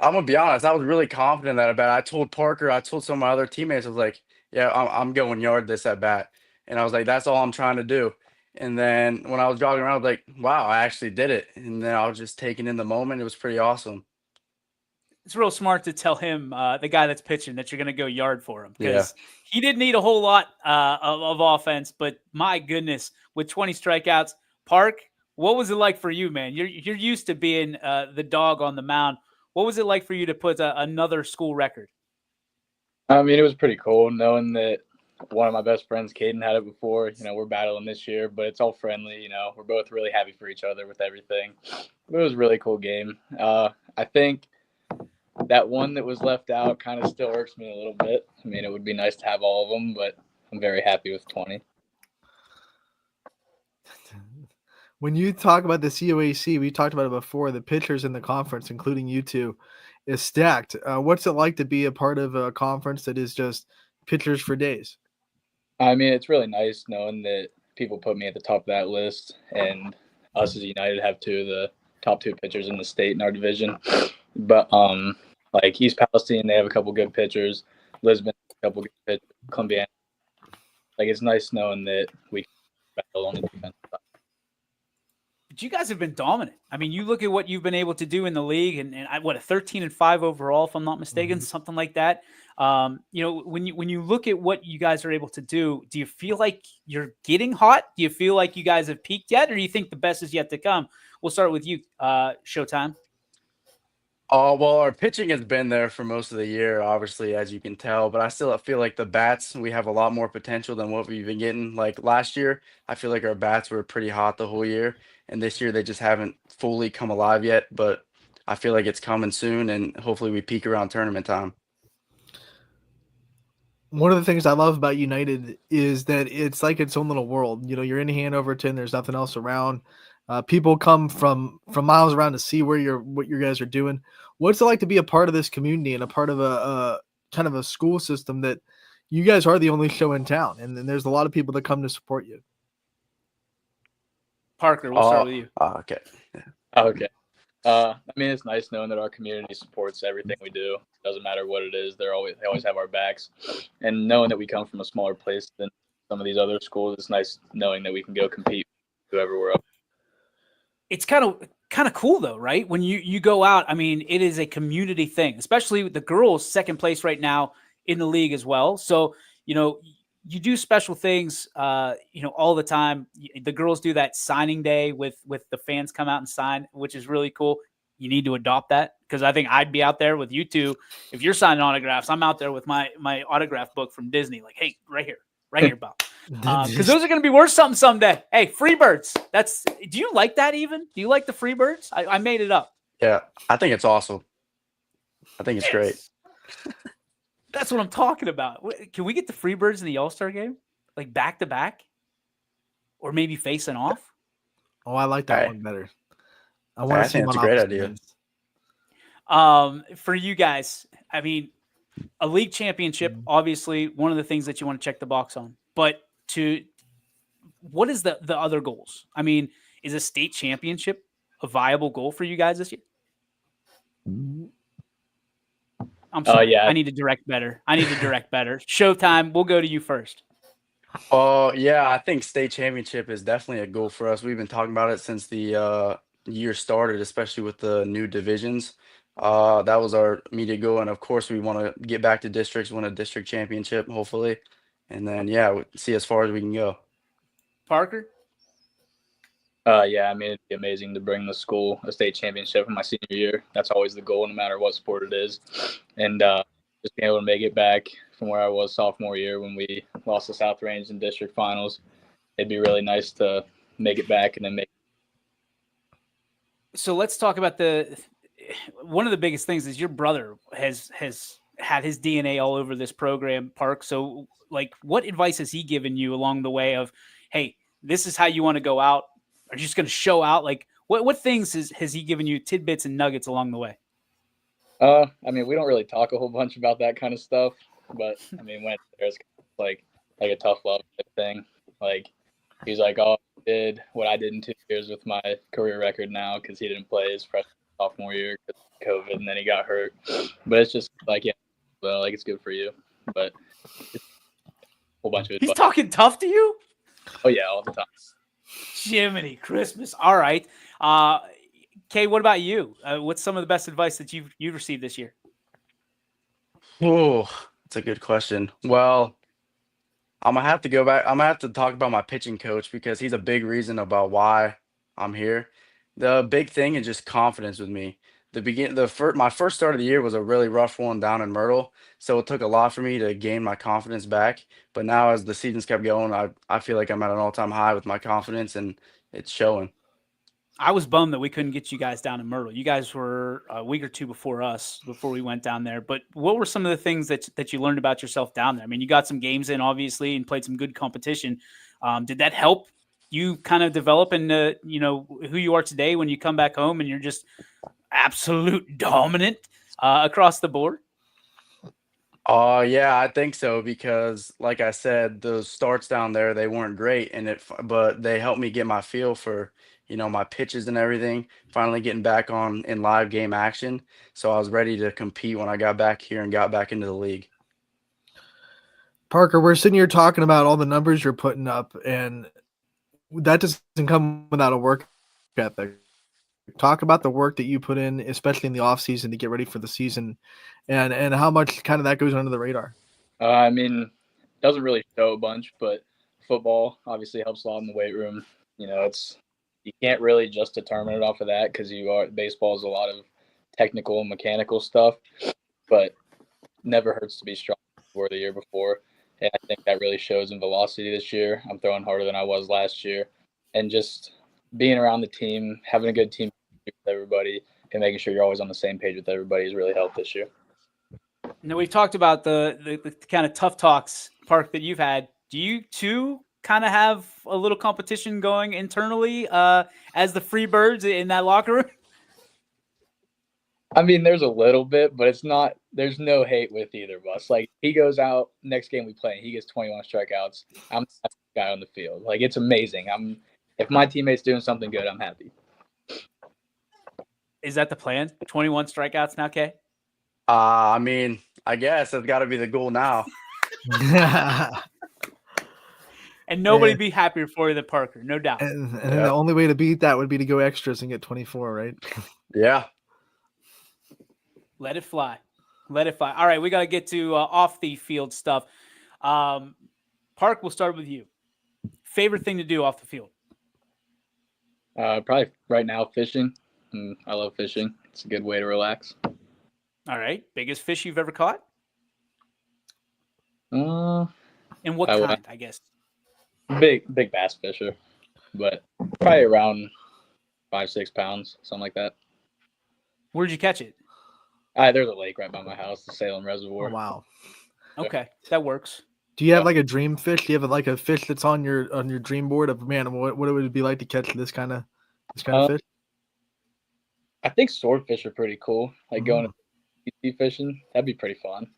[SPEAKER 7] gonna be honest. I was really confident that at bat. I told Parker, I told some of my other teammates, I was like, "Yeah, I'm going yard this at bat," and I was like, "That's all I'm trying to do." And then when I was jogging around, I was like, "Wow, I actually did it!" And then I was just taking in the moment. It was pretty awesome.
[SPEAKER 3] It's real smart to tell him, the guy that's pitching, that you're going to go yard for him, because he didn't need a whole lot of offense. But my goodness, with 20 strikeouts, Park, What was it like for you, man? You're used to being the dog on the mound. What was it like for you to put another school record?
[SPEAKER 8] I mean, it was pretty cool knowing that one of my best friends, Caden, had it before. We're battling this year, but it's all friendly. We're both really happy for each other with everything. But it was a really cool game. I think that one that was left out kind of still irks me a little bit. I mean, it would be nice to have all of them, but I'm very happy with 20.
[SPEAKER 4] When you talk about the COAC, we talked about it before, the pitchers in the conference, including you two, is stacked. What's it like to be a part of a conference that is just pitchers for days?
[SPEAKER 8] I mean, it's really nice knowing that people put me at the top of that list, and us as United have two of the top two pitchers in the state in our division. But like East Palestine, they have a couple good pitchers. Lisbon, a couple good pitchers. Columbiana. Like, it's nice knowing that we can battle on the defensive side.
[SPEAKER 3] But you guys have been dominant. I mean, you look at what you've been able to do in the league, and what, a 13-5 overall, if I'm not mistaken, something like that. When you look at what you guys are able to do you feel like you're getting hot? Do you feel like you guys have peaked yet, or do you think the best is yet to come? We'll start with you, Showtime.
[SPEAKER 7] Well, our pitching has been there for most of the year, obviously, as you can tell, but I still feel like the bats, we have a lot more potential than what we've been getting. Like last year, I feel like our bats were pretty hot the whole year, and this year they just haven't fully come alive yet, but I feel like it's coming soon, and hopefully we peak around tournament time.
[SPEAKER 4] One of the things I love about United is that it's like its own little world. You're in Hanoverton, there's nothing else around. People come from miles around to see what you guys are doing. What's it like to be a part of this community and a part of a kind of a school system that you guys are the only show in town, and there's a lot of people that come to support you?
[SPEAKER 3] Parker, we'll start with you.
[SPEAKER 7] Okay.
[SPEAKER 8] Okay. I mean, it's nice knowing that our community supports everything we do. Doesn't matter what it is; they always have our backs. And knowing that we come from a smaller place than some of these other schools, it's nice knowing that we can go compete with whoever we're up.
[SPEAKER 3] It's kind of cool though, right? When you go out, I mean, it is a community thing, especially with the girls second place right now in the league as well. So, you do special things, all the time. The girls do that signing day with the fans come out and sign, which is really cool. You need to adopt that, because I think I'd be out there with you two. If you're signing autographs, I'm out there with my autograph book from Disney. Like, hey, right here, Bob. Because those are going to be worth something someday. Hey, Freebirds. Do you like that even? Do you like the Freebirds? I made it up.
[SPEAKER 7] Yeah, I think it's awesome. I think it's great.
[SPEAKER 3] That's what I'm talking about. Can we get the Freebirds in the All-Star game? Like back to back? Or maybe facing off?
[SPEAKER 4] Oh, I like that one better. I
[SPEAKER 7] think that's a great idea.
[SPEAKER 3] For you guys, I mean, a league championship, obviously one of the things that you want to check the box on. But what is the other goals? I mean, is a state championship a viable goal for you guys this year? I'm sorry.
[SPEAKER 8] Yeah.
[SPEAKER 3] I need to direct better. Showtime, we'll go to you first.
[SPEAKER 7] Yeah, I think state championship is definitely a goal for us. We've been talking about it since the year started, especially with the new divisions. That was our immediate goal, and of course we want to get back to districts, win a district championship, hopefully, and then see as far as we can go.
[SPEAKER 3] Parker?
[SPEAKER 8] Yeah, I mean, it'd be amazing to bring the school a state championship in my senior year. That's always the goal, no matter what sport it is. And just being able to make it back from where I was sophomore year when we lost to South Range in district finals, it'd be really nice to make it back and then make.
[SPEAKER 3] So let's talk about one of the biggest things is your brother has had his DNA all over this program, Park. So, like, what advice has he given you along the way of, hey, this is how you want to go out? Are you just going to show out? Like, what things has he given you, tidbits and nuggets along the way?
[SPEAKER 8] I mean, we don't really talk a whole bunch about that kind of stuff, but I mean, when there's like a tough love type thing, like he's like, oh, I did what I did in 2 years with my career record now, because he didn't play his freshman sophomore year because of COVID, and then he got hurt. But it's just like, yeah, well, like, it's good for you, but it's a whole bunch of advice.
[SPEAKER 3] He's talking tough to you?
[SPEAKER 8] Oh yeah, all the time.
[SPEAKER 3] Jiminy Christmas. All right. Kay, what about you? What's some of the best advice that you've received this year?
[SPEAKER 7] Oh, that's a good question. Well, I'm gonna have to go back. I'm gonna have to talk about my pitching coach, because he's a big reason about why I'm here. The big thing is just confidence with me. My first start of the year was a really rough one down in Myrtle, so it took a lot for me to gain my confidence back. But now, as the seasons kept going, I feel like I'm at an all-time high with my confidence, and it's showing.
[SPEAKER 3] I was bummed that we couldn't get you guys down in Myrtle. You guys were a week or two before us, before we went down there. But what were some of the things that you learned about yourself down there? I mean, you got some games in, obviously, and played some good competition. Did that help you kind of develop into, who you are today when you come back home and you're just absolute dominant across the board?
[SPEAKER 7] Yeah, I think so because, like I said, those starts down there they weren't great, but they helped me get my feel for my pitches and everything. Finally getting back on in live game action, so I was ready to compete when I got back here and got back into the league.
[SPEAKER 4] Parker, we're sitting here talking about all the numbers you're putting up, and that doesn't come without a work ethic. Talk about the work that you put in, especially in the off season to get ready for the season, and how much kind of that goes under the radar.
[SPEAKER 8] I mean, it doesn't really show a bunch, but football obviously helps a lot in the weight room. You can't really just determine it off of that because baseball is a lot of technical and mechanical stuff, but never hurts to be strong for the year before. And I think that really shows in velocity this year. I'm throwing harder than I was last year, and just being around the team, having a good team with everybody, and making sure you're always on the same page with everybody has really helped this year.
[SPEAKER 3] Now, we've talked about the kind of tough talks, Park, that you've had. Do you too kind of have a little competition going internally as the free birds in that locker room?
[SPEAKER 8] I mean, there's a little bit, but there's no hate with either of us. Like, he goes out, next game we play, he gets 21 strikeouts. I'm the guy on the field. Like, it's amazing. If my teammate's doing something good, I'm happy.
[SPEAKER 3] Is that the plan? 21 strikeouts now, Kay?
[SPEAKER 7] I mean, I guess that's got to be the goal now.
[SPEAKER 3] And nobody be happier for you than Parker, no doubt.
[SPEAKER 4] And the only way to beat that would be to go extras and get 24, right?
[SPEAKER 7] Yeah.
[SPEAKER 3] Let it fly. Let it fly. All right, we got to get to off the field stuff. Park, we'll start with you. Favorite thing to do off the field?
[SPEAKER 8] Probably right now, fishing. I love fishing. It's a good way to relax.
[SPEAKER 3] All right. Biggest fish you've ever caught? And what kind, I guess?
[SPEAKER 8] Big bass fisher, but probably around 5-6 pounds, something like that.
[SPEAKER 3] Where'd you catch it?
[SPEAKER 8] There's a lake right by my house, the Salem Reservoir.
[SPEAKER 4] Oh, wow.
[SPEAKER 3] Okay, that works.
[SPEAKER 4] Do you have like a dream fish? Do you have like a fish that's on your dream board of, man, what it would be like to catch this kind of fish?
[SPEAKER 8] I think swordfish are pretty cool. Like going to fishing, that'd be pretty fun.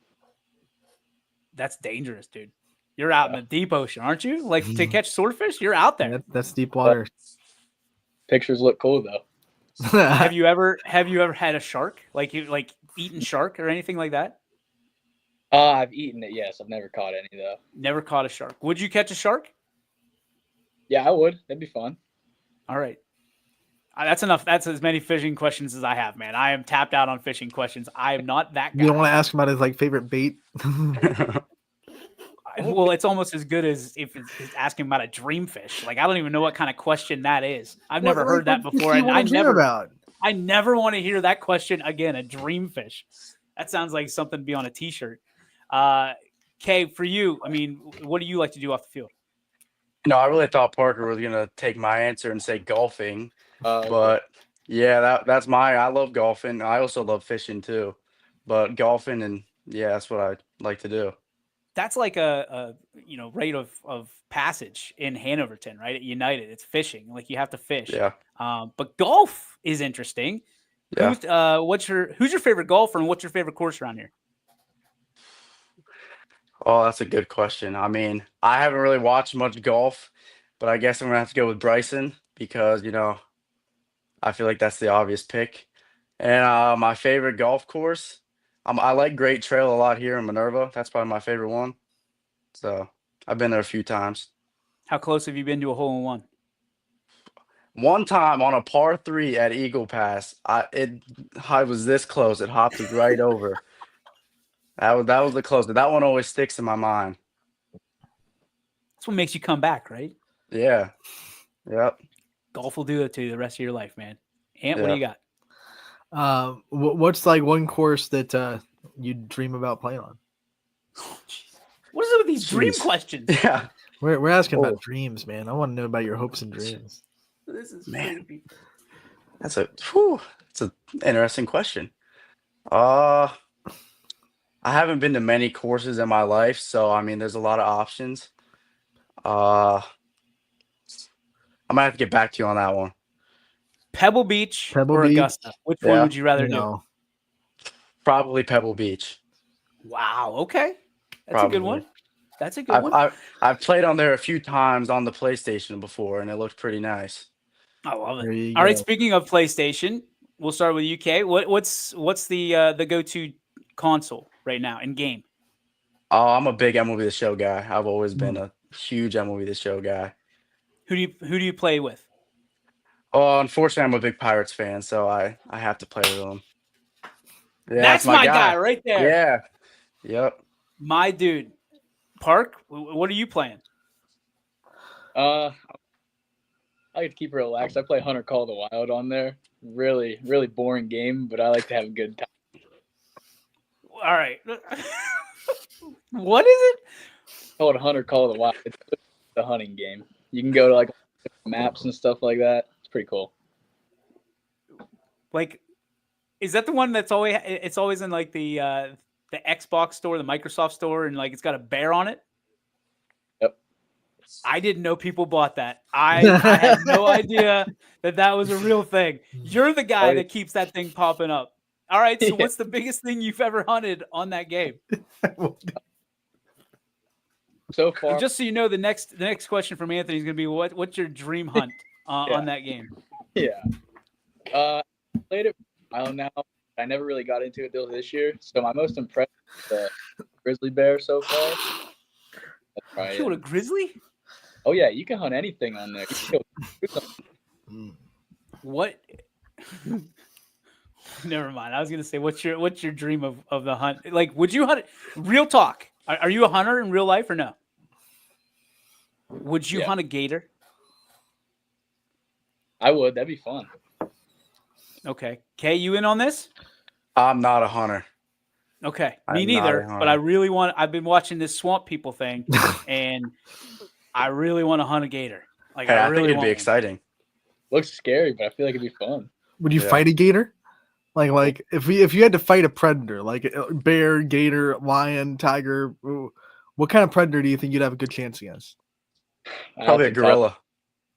[SPEAKER 3] That's dangerous, dude. You're out in the deep ocean, aren't you? Like to catch swordfish, you're out there.
[SPEAKER 4] Yeah, that's deep water.
[SPEAKER 8] Pictures look cool though.
[SPEAKER 3] Have you ever had a shark? Like eaten shark or anything like that?
[SPEAKER 8] I've eaten it, yes. I've never caught any though.
[SPEAKER 3] Never caught a shark. Would you catch a shark?
[SPEAKER 8] Yeah, I would. That'd be fun.
[SPEAKER 3] All right. That's enough. That's as many fishing questions as I have, man. I am tapped out on fishing questions. I am not that guy.
[SPEAKER 4] You don't want to ask him about his favorite bait?
[SPEAKER 3] Well, it's almost as good as if it's asking about a dream fish. Like, I don't even know what kind of question that is. I've never heard that before. And I never want to hear that question again. A dream fish. That sounds like something to be on a t-shirt. Kay, for you, I mean, what do you like to do off the field?
[SPEAKER 7] No, I really thought Parker was going to take my answer and say golfing. But yeah, that's I love golfing. I also love fishing too, but golfing and that's what I like to do.
[SPEAKER 3] That's like a rite of passage in Hanoverton, right? At United, it's fishing. Like you have to fish.
[SPEAKER 7] Yeah.
[SPEAKER 3] But golf is interesting. Yeah. Who's your favorite golfer and what's your favorite course around here?
[SPEAKER 7] Oh, that's a good question. I mean, I haven't really watched much golf, but I guess I'm gonna have to go with Bryson because I feel like that's the obvious pick. And my favorite golf course, I like Great Trail a lot here in Minerva. That's probably my favorite one. So I've been there a few times.
[SPEAKER 3] How close have you been to a hole-in-one?
[SPEAKER 7] One time on a par 3 at Eagle Pass, I was this close. It hopped right over. That was the closest. That one always sticks in my mind.
[SPEAKER 3] That's what makes you come back, right?
[SPEAKER 7] Yeah. Yep.
[SPEAKER 3] Golf will do it to you the rest of your life, man. Ant, what do you got?
[SPEAKER 4] What's like one course that you dream about playing on?
[SPEAKER 3] What is it with these dream
[SPEAKER 7] Jeez.
[SPEAKER 3] questions?
[SPEAKER 7] Yeah.
[SPEAKER 4] We're asking about dreams, man. I want to know about your hopes and dreams.
[SPEAKER 3] This is
[SPEAKER 7] Man.
[SPEAKER 3] creepy.
[SPEAKER 7] That's an interesting question. I haven't been to many courses in my life, so I mean, there's a lot of options. I might have to get back to you on that one.
[SPEAKER 3] Pebble Beach
[SPEAKER 4] Pebble
[SPEAKER 3] or
[SPEAKER 4] Beach.
[SPEAKER 3] Augusta? Which one
[SPEAKER 7] Yeah.
[SPEAKER 3] would you rather do?
[SPEAKER 4] No.
[SPEAKER 7] Probably Pebble Beach.
[SPEAKER 3] Wow. Okay. That's a good one.
[SPEAKER 7] Probably.
[SPEAKER 3] That's a good one.
[SPEAKER 7] I've played on there a few times on the PlayStation before, and it looked pretty nice.
[SPEAKER 3] I love
[SPEAKER 4] There
[SPEAKER 3] it.
[SPEAKER 4] you
[SPEAKER 3] All right.
[SPEAKER 4] go.
[SPEAKER 3] Speaking of PlayStation, we'll start with UK. What's the go-to console right now in game?
[SPEAKER 7] Oh, I'm a big MLB The Show guy. I've always been a huge MLB The Show guy.
[SPEAKER 3] Who do you play with?
[SPEAKER 7] Oh, unfortunately, I'm a big Pirates fan, so I have to play with them. Yeah,
[SPEAKER 3] That's my guy right there.
[SPEAKER 7] Yeah. Yep.
[SPEAKER 3] My dude. Park, what are you playing?
[SPEAKER 8] I like to keep it relaxed. I play Hunter Call of the Wild on there. Really, really boring game, but I like to have a good time.
[SPEAKER 3] All right. What is it?
[SPEAKER 8] It's called Hunter Call of the Wild. It's the hunting game. You can go to like maps and stuff like that. It's pretty cool.
[SPEAKER 3] Like, is that the one that's always in like the Xbox store, the Microsoft store, and like it's got a bear on it?
[SPEAKER 8] Yep.
[SPEAKER 3] I didn't know people bought that. I had no idea that was a real thing. You're the guy that keeps that thing popping up. All right, so what's the biggest thing you've ever hunted on that game?
[SPEAKER 8] So far,
[SPEAKER 3] Just so you know, the next question from Anthony is going to be what's your dream hunt on that game?
[SPEAKER 8] yeah. Played it for a while now. I never really got into it till this year. So my most impressed is the grizzly bear so far. That's probably
[SPEAKER 3] Killed a
[SPEAKER 8] it.
[SPEAKER 3] grizzly?
[SPEAKER 8] Oh yeah, you can hunt anything on there. You can kill-
[SPEAKER 3] What? Never mind. I was gonna say, what's your dream of the hunt? Like, would you hunt it? Real talk. Are you a hunter in real life or no? Would you
[SPEAKER 8] Yeah.
[SPEAKER 3] hunt a gator?
[SPEAKER 8] I would. That'd be fun.
[SPEAKER 3] Okay. Kay, you in on this?
[SPEAKER 7] I'm not a hunter.
[SPEAKER 3] Okay. Me
[SPEAKER 7] I'm not
[SPEAKER 3] neither.
[SPEAKER 7] a hunter.
[SPEAKER 3] But I really want. I've been watching this Swamp People thing, and I really want to hunt a gator. Like,
[SPEAKER 7] Hey,
[SPEAKER 3] I
[SPEAKER 7] I
[SPEAKER 3] really
[SPEAKER 7] think it'd
[SPEAKER 3] want
[SPEAKER 7] be
[SPEAKER 3] one.
[SPEAKER 7] exciting.
[SPEAKER 8] Looks scary, but I feel like it'd be fun.
[SPEAKER 4] Would you
[SPEAKER 7] Yeah.
[SPEAKER 4] fight a gator? Like if you had to fight a predator, like a bear, gator, lion, tiger, what kind of predator do you think you'd have a good chance against?
[SPEAKER 7] Probably a
[SPEAKER 8] That's tough.
[SPEAKER 7] gorilla.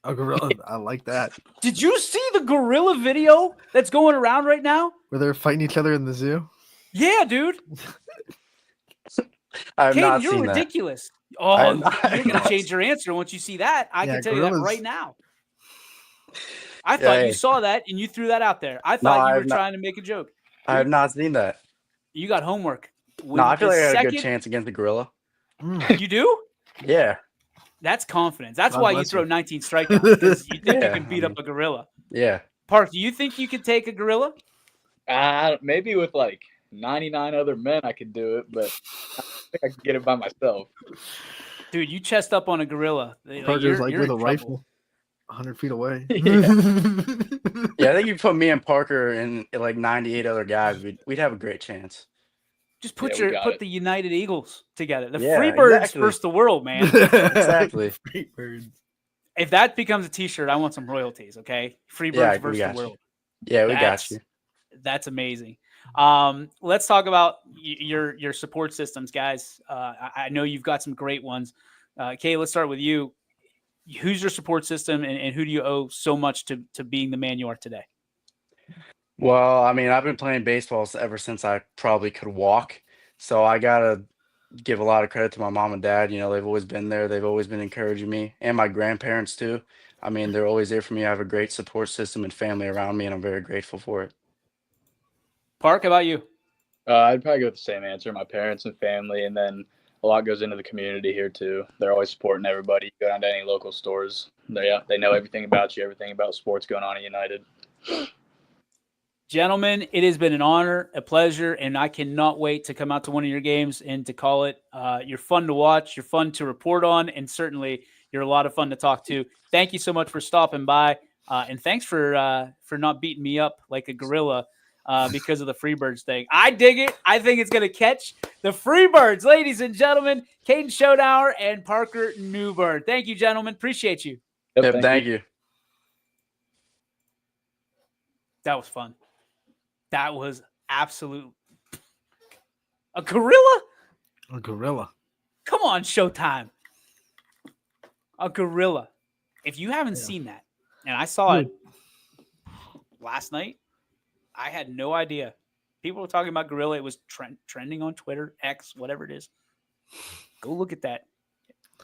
[SPEAKER 4] A gorilla. I like that.
[SPEAKER 3] Did you see the gorilla video that's going around right now?
[SPEAKER 4] Where they're fighting each other in the zoo.
[SPEAKER 3] Yeah, dude.
[SPEAKER 7] I have
[SPEAKER 3] Kate,
[SPEAKER 7] not
[SPEAKER 3] you're
[SPEAKER 7] seen that.
[SPEAKER 3] ridiculous.
[SPEAKER 7] I
[SPEAKER 3] Oh,
[SPEAKER 7] have not-
[SPEAKER 3] you're going to change your answer once you see that. I
[SPEAKER 4] Yeah,
[SPEAKER 3] can tell you that
[SPEAKER 4] gorillas-
[SPEAKER 3] right now. I thought
[SPEAKER 7] hey.
[SPEAKER 3] you saw that and you threw that out there. I
[SPEAKER 7] No,
[SPEAKER 3] thought
[SPEAKER 7] I
[SPEAKER 3] you
[SPEAKER 7] have
[SPEAKER 3] were
[SPEAKER 7] not.
[SPEAKER 3] trying to make a joke.
[SPEAKER 7] I have not seen that.
[SPEAKER 3] You got homework.
[SPEAKER 7] No, I feel
[SPEAKER 3] The
[SPEAKER 7] like I had a good
[SPEAKER 3] second-
[SPEAKER 7] chance against the gorilla.
[SPEAKER 3] You do?
[SPEAKER 7] Yeah.
[SPEAKER 3] That's confidence. That's
[SPEAKER 4] God
[SPEAKER 3] why you
[SPEAKER 4] bless
[SPEAKER 3] throw
[SPEAKER 4] you.
[SPEAKER 3] 19 strikeouts because you think
[SPEAKER 7] Yeah,
[SPEAKER 3] you can beat
[SPEAKER 7] I
[SPEAKER 3] up a gorilla.
[SPEAKER 7] Yeah.
[SPEAKER 3] Park, do you think you could take a gorilla?
[SPEAKER 8] Maybe with like 99 other men, I could do it, but I don't think I could get it by myself.
[SPEAKER 3] Dude, you chest up on a gorilla.
[SPEAKER 4] Parker's like
[SPEAKER 3] you're
[SPEAKER 4] with
[SPEAKER 3] in
[SPEAKER 4] a
[SPEAKER 3] trouble.
[SPEAKER 4] rifle, 100 feet away.
[SPEAKER 7] Yeah, I think you put me and Parker and like 98 other guys, we'd have a great chance.
[SPEAKER 3] Just put
[SPEAKER 8] Yeah, we got
[SPEAKER 3] put
[SPEAKER 8] it.
[SPEAKER 3] the United Eagles together. The
[SPEAKER 7] Yeah,
[SPEAKER 3] Freebirds
[SPEAKER 7] exactly.
[SPEAKER 3] versus the world, man.
[SPEAKER 7] Exactly.
[SPEAKER 4] Freebirds.
[SPEAKER 3] If that becomes a T-shirt, I want some royalties. Okay, Freebirds
[SPEAKER 7] Yeah, we
[SPEAKER 3] versus
[SPEAKER 7] got
[SPEAKER 3] the
[SPEAKER 7] you.
[SPEAKER 3] world.
[SPEAKER 7] Yeah, we got
[SPEAKER 3] That's-
[SPEAKER 7] you.
[SPEAKER 3] That's amazing. Let's talk about your support systems, guys. I know you've got some great ones. Kay, let's start with you. Who's your support system, and who do you owe so much to being the man you are today?
[SPEAKER 7] Well, I mean, I've been playing baseball ever since I probably could walk. So I gotta give a lot of credit to my mom and dad. You know, they've always been there. They've always been encouraging me, and my grandparents too. I mean, they're always there for me. I have a great support system and family around me, and I'm very grateful for it.
[SPEAKER 3] Park, how about you?
[SPEAKER 8] I'd probably go with the same answer. My parents and family, and then a lot goes into the community here too. They're always supporting everybody. You go down to any local stores, they know everything about you, everything about sports going on at United.
[SPEAKER 3] Gentlemen, it has been an honor, a pleasure, and I cannot wait to come out to one of your games and to call it. You're fun to watch, you're fun to report on, and certainly you're a lot of fun to talk to. Thank you so much for stopping by. And thanks for not beating me up like a gorilla because of the Freebirds thing. I dig it. I think it's going to catch the Freebirds, ladies and gentlemen. Caden Schoenauer and Parker Newburn. Thank you, gentlemen. Appreciate you.
[SPEAKER 7] Yep, thank you.
[SPEAKER 3] That was fun. That was absolute. A gorilla?
[SPEAKER 4] A gorilla.
[SPEAKER 3] Come on, Showtime. A gorilla. If you haven't seen that, and I saw it last night, I had no idea. People were talking about gorilla. It was trending on Twitter, X, whatever it is. Go look at that.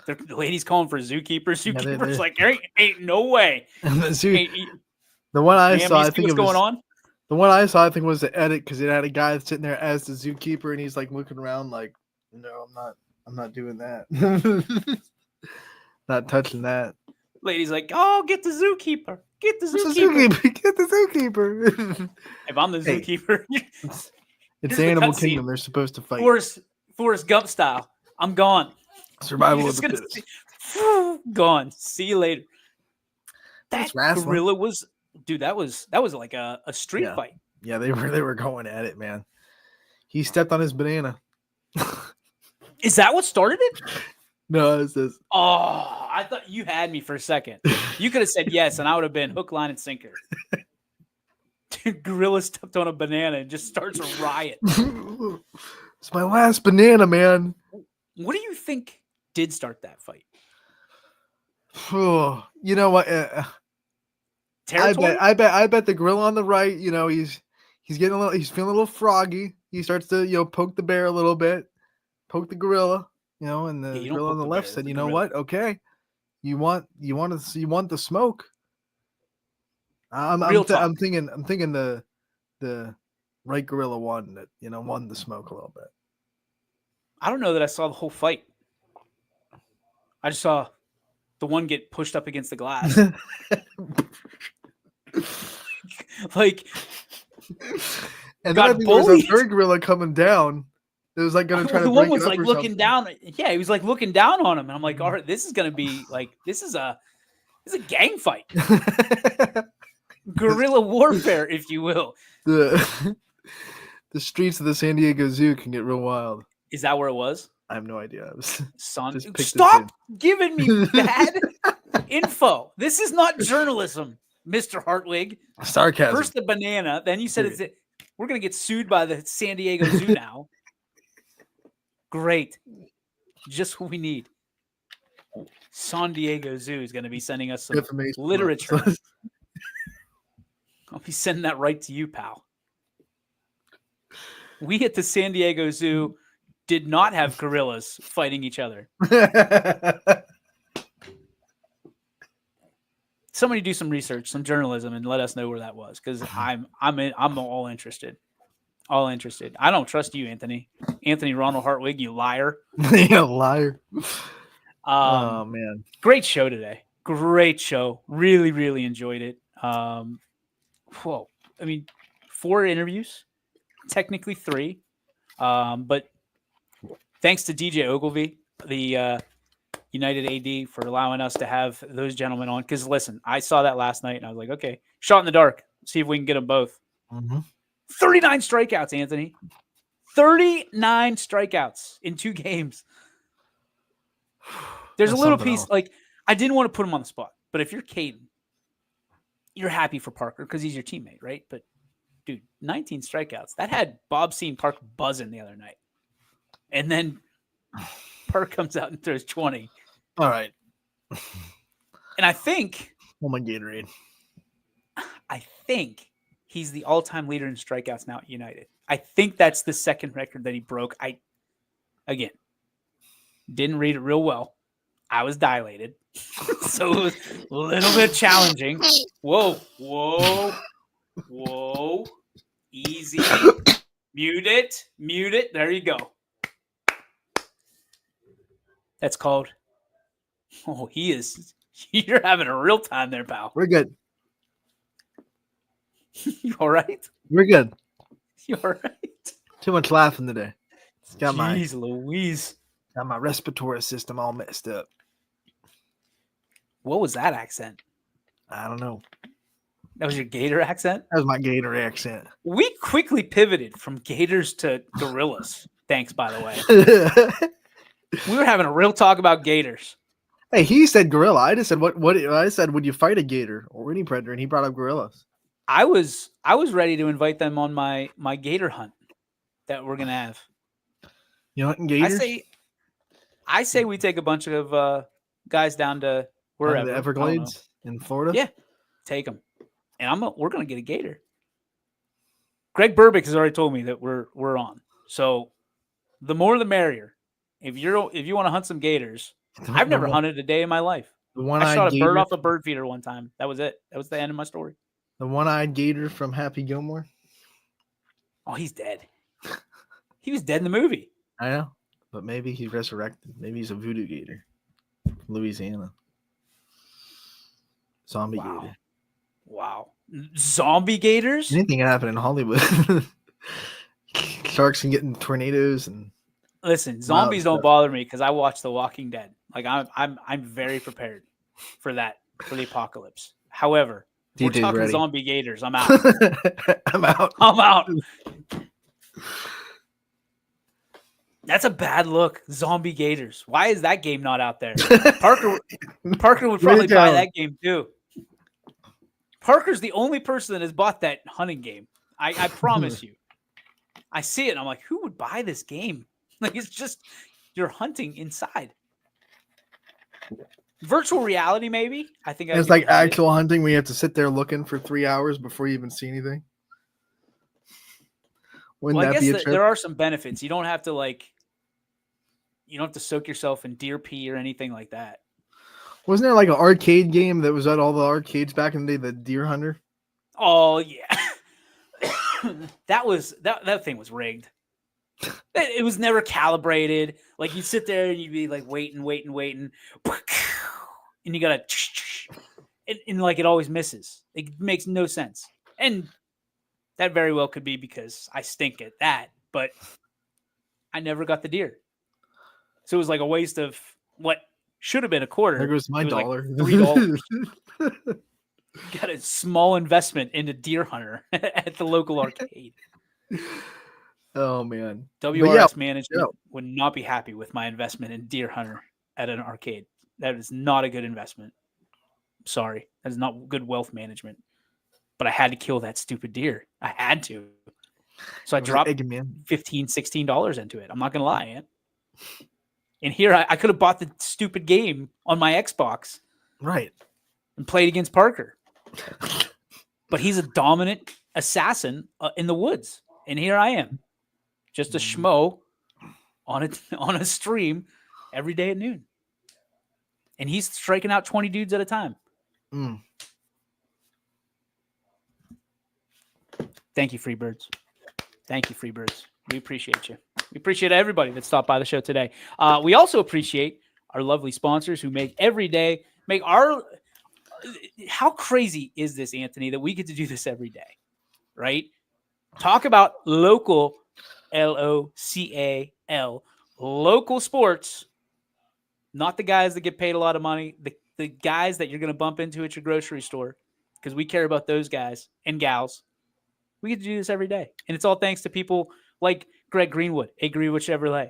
[SPEAKER 3] The lady's calling for zookeeper. Zookeeper's like, ain't no way.
[SPEAKER 4] The one I saw, I think
[SPEAKER 3] what's going on.
[SPEAKER 4] The one I saw, I think, was the edit because it had a guy sitting there as the zookeeper, and he's like looking around, like, "No, I'm not doing that. Not touching that."
[SPEAKER 3] Lady's like, "Oh, get the zookeeper. Get the zookeeper.
[SPEAKER 4] Get the zookeeper."
[SPEAKER 3] If I'm the zookeeper,
[SPEAKER 4] it's the Animal Kingdom. They're supposed to fight.
[SPEAKER 3] Forrest Gump style. I'm gone.
[SPEAKER 4] Survival of the fittest.
[SPEAKER 3] Gone. See you later. That
[SPEAKER 4] wrestling.
[SPEAKER 3] gorilla was, dude. That was like a street fight.
[SPEAKER 4] Yeah, they were going at it, man. He stepped on his banana.
[SPEAKER 3] Is that what started it?
[SPEAKER 4] No, it says.
[SPEAKER 3] Oh, I thought you had me for a second. You could have said yes, and I would have been hook, line, and sinker. Dude, gorilla stepped on a banana and just starts a riot.
[SPEAKER 4] It's my last banana, man.
[SPEAKER 3] What do you think did start that fight?
[SPEAKER 4] You know what? I bet the gorilla on the right. You know, he's feeling a little froggy. He starts to poke the bear a little bit, poke the gorilla. And the gorilla on the left said, "You know what? Okay, you want the smoke." I'm thinking the right gorilla won the smoke a little bit.
[SPEAKER 3] I don't know that I saw the whole fight. I just saw the one get pushed up against the glass. Like,
[SPEAKER 4] and then I think there was a third gorilla coming down. It was like going to try to break it up. The one was like
[SPEAKER 3] looking down. Yeah, he was like looking down on him, and I'm like, all right, this is going to be like this is a gang fight, guerrilla warfare, if you will.
[SPEAKER 4] The streets of the San Diego Zoo can get real wild.
[SPEAKER 3] Is that where it was?
[SPEAKER 4] I have no idea.
[SPEAKER 3] Stop giving me bad info. This is not journalism, Mr. Hartwig.
[SPEAKER 4] Sarcasm.
[SPEAKER 3] First the banana, then you said we're going to get sued by the San Diego Zoo now. Great. Just what we need. San Diego Zoo is going to be sending us some literature. I'll be sending that right to you, pal. We at the San Diego Zoo did not have gorillas fighting each other. Somebody do some research, some journalism, and let us know where that was, because I'm all interested. All interested. I don't trust you, Anthony Ronald Hartwig, you liar.
[SPEAKER 4] Yeah, liar. Oh man,
[SPEAKER 3] great show today. Great show. Really, really enjoyed it. Whoa. I mean, 4 interviews, technically 3, but thanks to DJ Ogilvy, the United AD, for allowing us to have those gentlemen on. Because listen, I saw that last night and I was like, okay, shot in the dark. See if we can get them both.
[SPEAKER 4] Mm-hmm.
[SPEAKER 3] 39 strikeouts, Anthony. 39 strikeouts in 2 games. There's
[SPEAKER 4] That's
[SPEAKER 3] a little piece,
[SPEAKER 4] else.
[SPEAKER 3] like, I didn't want to put him on the spot, but if you're Caden, you're happy for Parker because he's your teammate, right? But, dude, 19 strikeouts. That had Bob Seen Park buzzing the other night. And then Park comes out and throws 20.
[SPEAKER 4] All right.
[SPEAKER 3] And I think...
[SPEAKER 4] Oh, my Gatorade.
[SPEAKER 3] I think he's the all-time leader in strikeouts now at United. I think that's the second record that he broke. Again, didn't read it real well. I was dilated. So it was a little bit challenging. Whoa. Easy. Mute it. There you go. That's called... Oh, you're having a real time there, pal.
[SPEAKER 4] We're good.
[SPEAKER 3] You all right?
[SPEAKER 4] We're good.
[SPEAKER 3] You all right?
[SPEAKER 4] Too much laughing today. It's got
[SPEAKER 3] Louise.
[SPEAKER 4] Got my respiratory system all messed up.
[SPEAKER 3] What was that accent?
[SPEAKER 4] I don't know.
[SPEAKER 3] That was your Gator accent?
[SPEAKER 4] That was my Gator accent.
[SPEAKER 3] We quickly pivoted from Gators to gorillas. Thanks, by the way. We were having a real talk about Gators.
[SPEAKER 4] Hey, he said gorilla. I just said what I said, would you fight a gator or any predator? And he brought up gorillas.
[SPEAKER 3] I was ready to invite them on my Gator hunt that we're gonna have.
[SPEAKER 4] You hunting gators?
[SPEAKER 3] I say we take a bunch of guys down to wherever,
[SPEAKER 4] the Everglades in Florida.
[SPEAKER 3] Yeah, take them, and we're gonna get a gator. Greg Burbick has already told me that we're on. So the more the merrier. If you want to hunt some gators, I've never hunted a day in my life. I shot a bird off a bird feeder one time. That was it. That was the end of my story.
[SPEAKER 4] The one-eyed gator from Happy Gilmore.
[SPEAKER 3] Oh, he's dead. He was dead in the movie.
[SPEAKER 4] I know, but maybe he's resurrected. Maybe he's a voodoo gator, Louisiana. Zombie gator.
[SPEAKER 3] Wow. Zombie gators?
[SPEAKER 4] Anything can happen in Hollywood. Sharks can get in tornadoes and.
[SPEAKER 3] Listen, zombies don't bother me because I watch The Walking Dead. Like I'm very prepared for that, for the apocalypse. However, we're talking ready. Zombie gators. I'm out.
[SPEAKER 4] I'm out.
[SPEAKER 3] I'm out. That's a bad look. Zombie gators. Why is that game not out there? Parker would probably buy that game too. Parker's the only person that has bought that hunting game. I promise you. I see it and I'm like, who would buy this game? Like, it's just you're hunting inside. Virtual reality, maybe. I think
[SPEAKER 4] it's like actual hunting. We have to sit there looking for 3 hours before you even see anything.
[SPEAKER 3] Wouldn't that be a trip? There are some benefits. You don't have to soak yourself in deer pee or anything like that.
[SPEAKER 4] Wasn't there like an arcade game that was at all the arcades back in the day, the Deer Hunter?
[SPEAKER 3] Oh yeah. that thing was rigged. It was never calibrated. Like you'd sit there and you'd be like waiting, and you gotta, and like it always misses. It makes no sense, and that very well could be because I stink at that. But I never got the deer, so it was like a waste of what should have been a quarter.
[SPEAKER 4] There goes my dollar.
[SPEAKER 3] Like $3. Got a small investment into Deer Hunter at the local arcade.
[SPEAKER 4] Oh man,
[SPEAKER 3] WRS management would not be happy with my investment in Deer Hunter at an arcade. That is not a good investment. Sorry, that is not good wealth management. But I had to kill that stupid deer. I had to. So I dropped $15, $16 into it. I'm not gonna lie, Ant. And here I could have bought the stupid game on my Xbox,
[SPEAKER 4] right,
[SPEAKER 3] and played against Parker. But he's a dominant assassin in the woods, and here I am. Just a schmo on a stream every day at noon. And he's striking out 20 dudes at a time.
[SPEAKER 4] Mm.
[SPEAKER 3] Thank you, Freebirds. Thank you, Freebirds. We appreciate you. We appreciate everybody that stopped by the show today. We also appreciate our lovely sponsors who make every day, make our... How crazy is this, Anthony, that we get to do this every day, right? Talk about local... LOCAL, local sports, not the guys that get paid a lot of money, the guys that you're going to bump into at your grocery store, because we care about those guys and gals. We get to do this every day. And it's all thanks to people like Greg Greenwood, at Greenwood Chevrolet,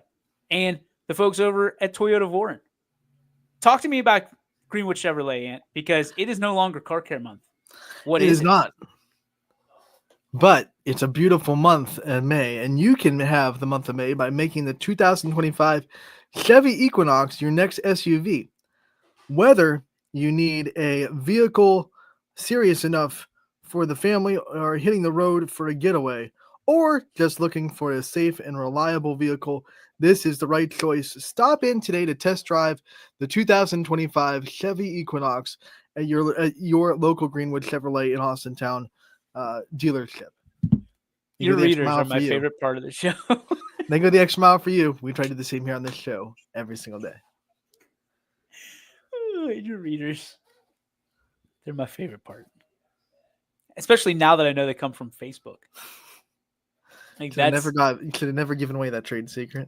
[SPEAKER 3] and the folks over at Toyota Vorin. Talk to me about Greenwood Chevrolet, Ant, because it is no longer car care month. What is it? It is
[SPEAKER 4] not. But it's a beautiful month in May, and you can have the month of May by making the 2025 Chevy Equinox your next SUV. Whether you need a vehicle serious enough for the family or hitting the road for a getaway, or just looking for a safe and reliable vehicle, this is the right choice. Stop in today to test drive the 2025 Chevy Equinox at your local Greenwood Chevrolet in Austintown dealership.
[SPEAKER 3] Your readers are my favorite part of the show.
[SPEAKER 4] They go the extra mile for you. We try to do the same here on this show every single day.
[SPEAKER 3] Your readers, they're my favorite part. Especially now that I know they come from Facebook. Like
[SPEAKER 4] you should have never given away that trade secret.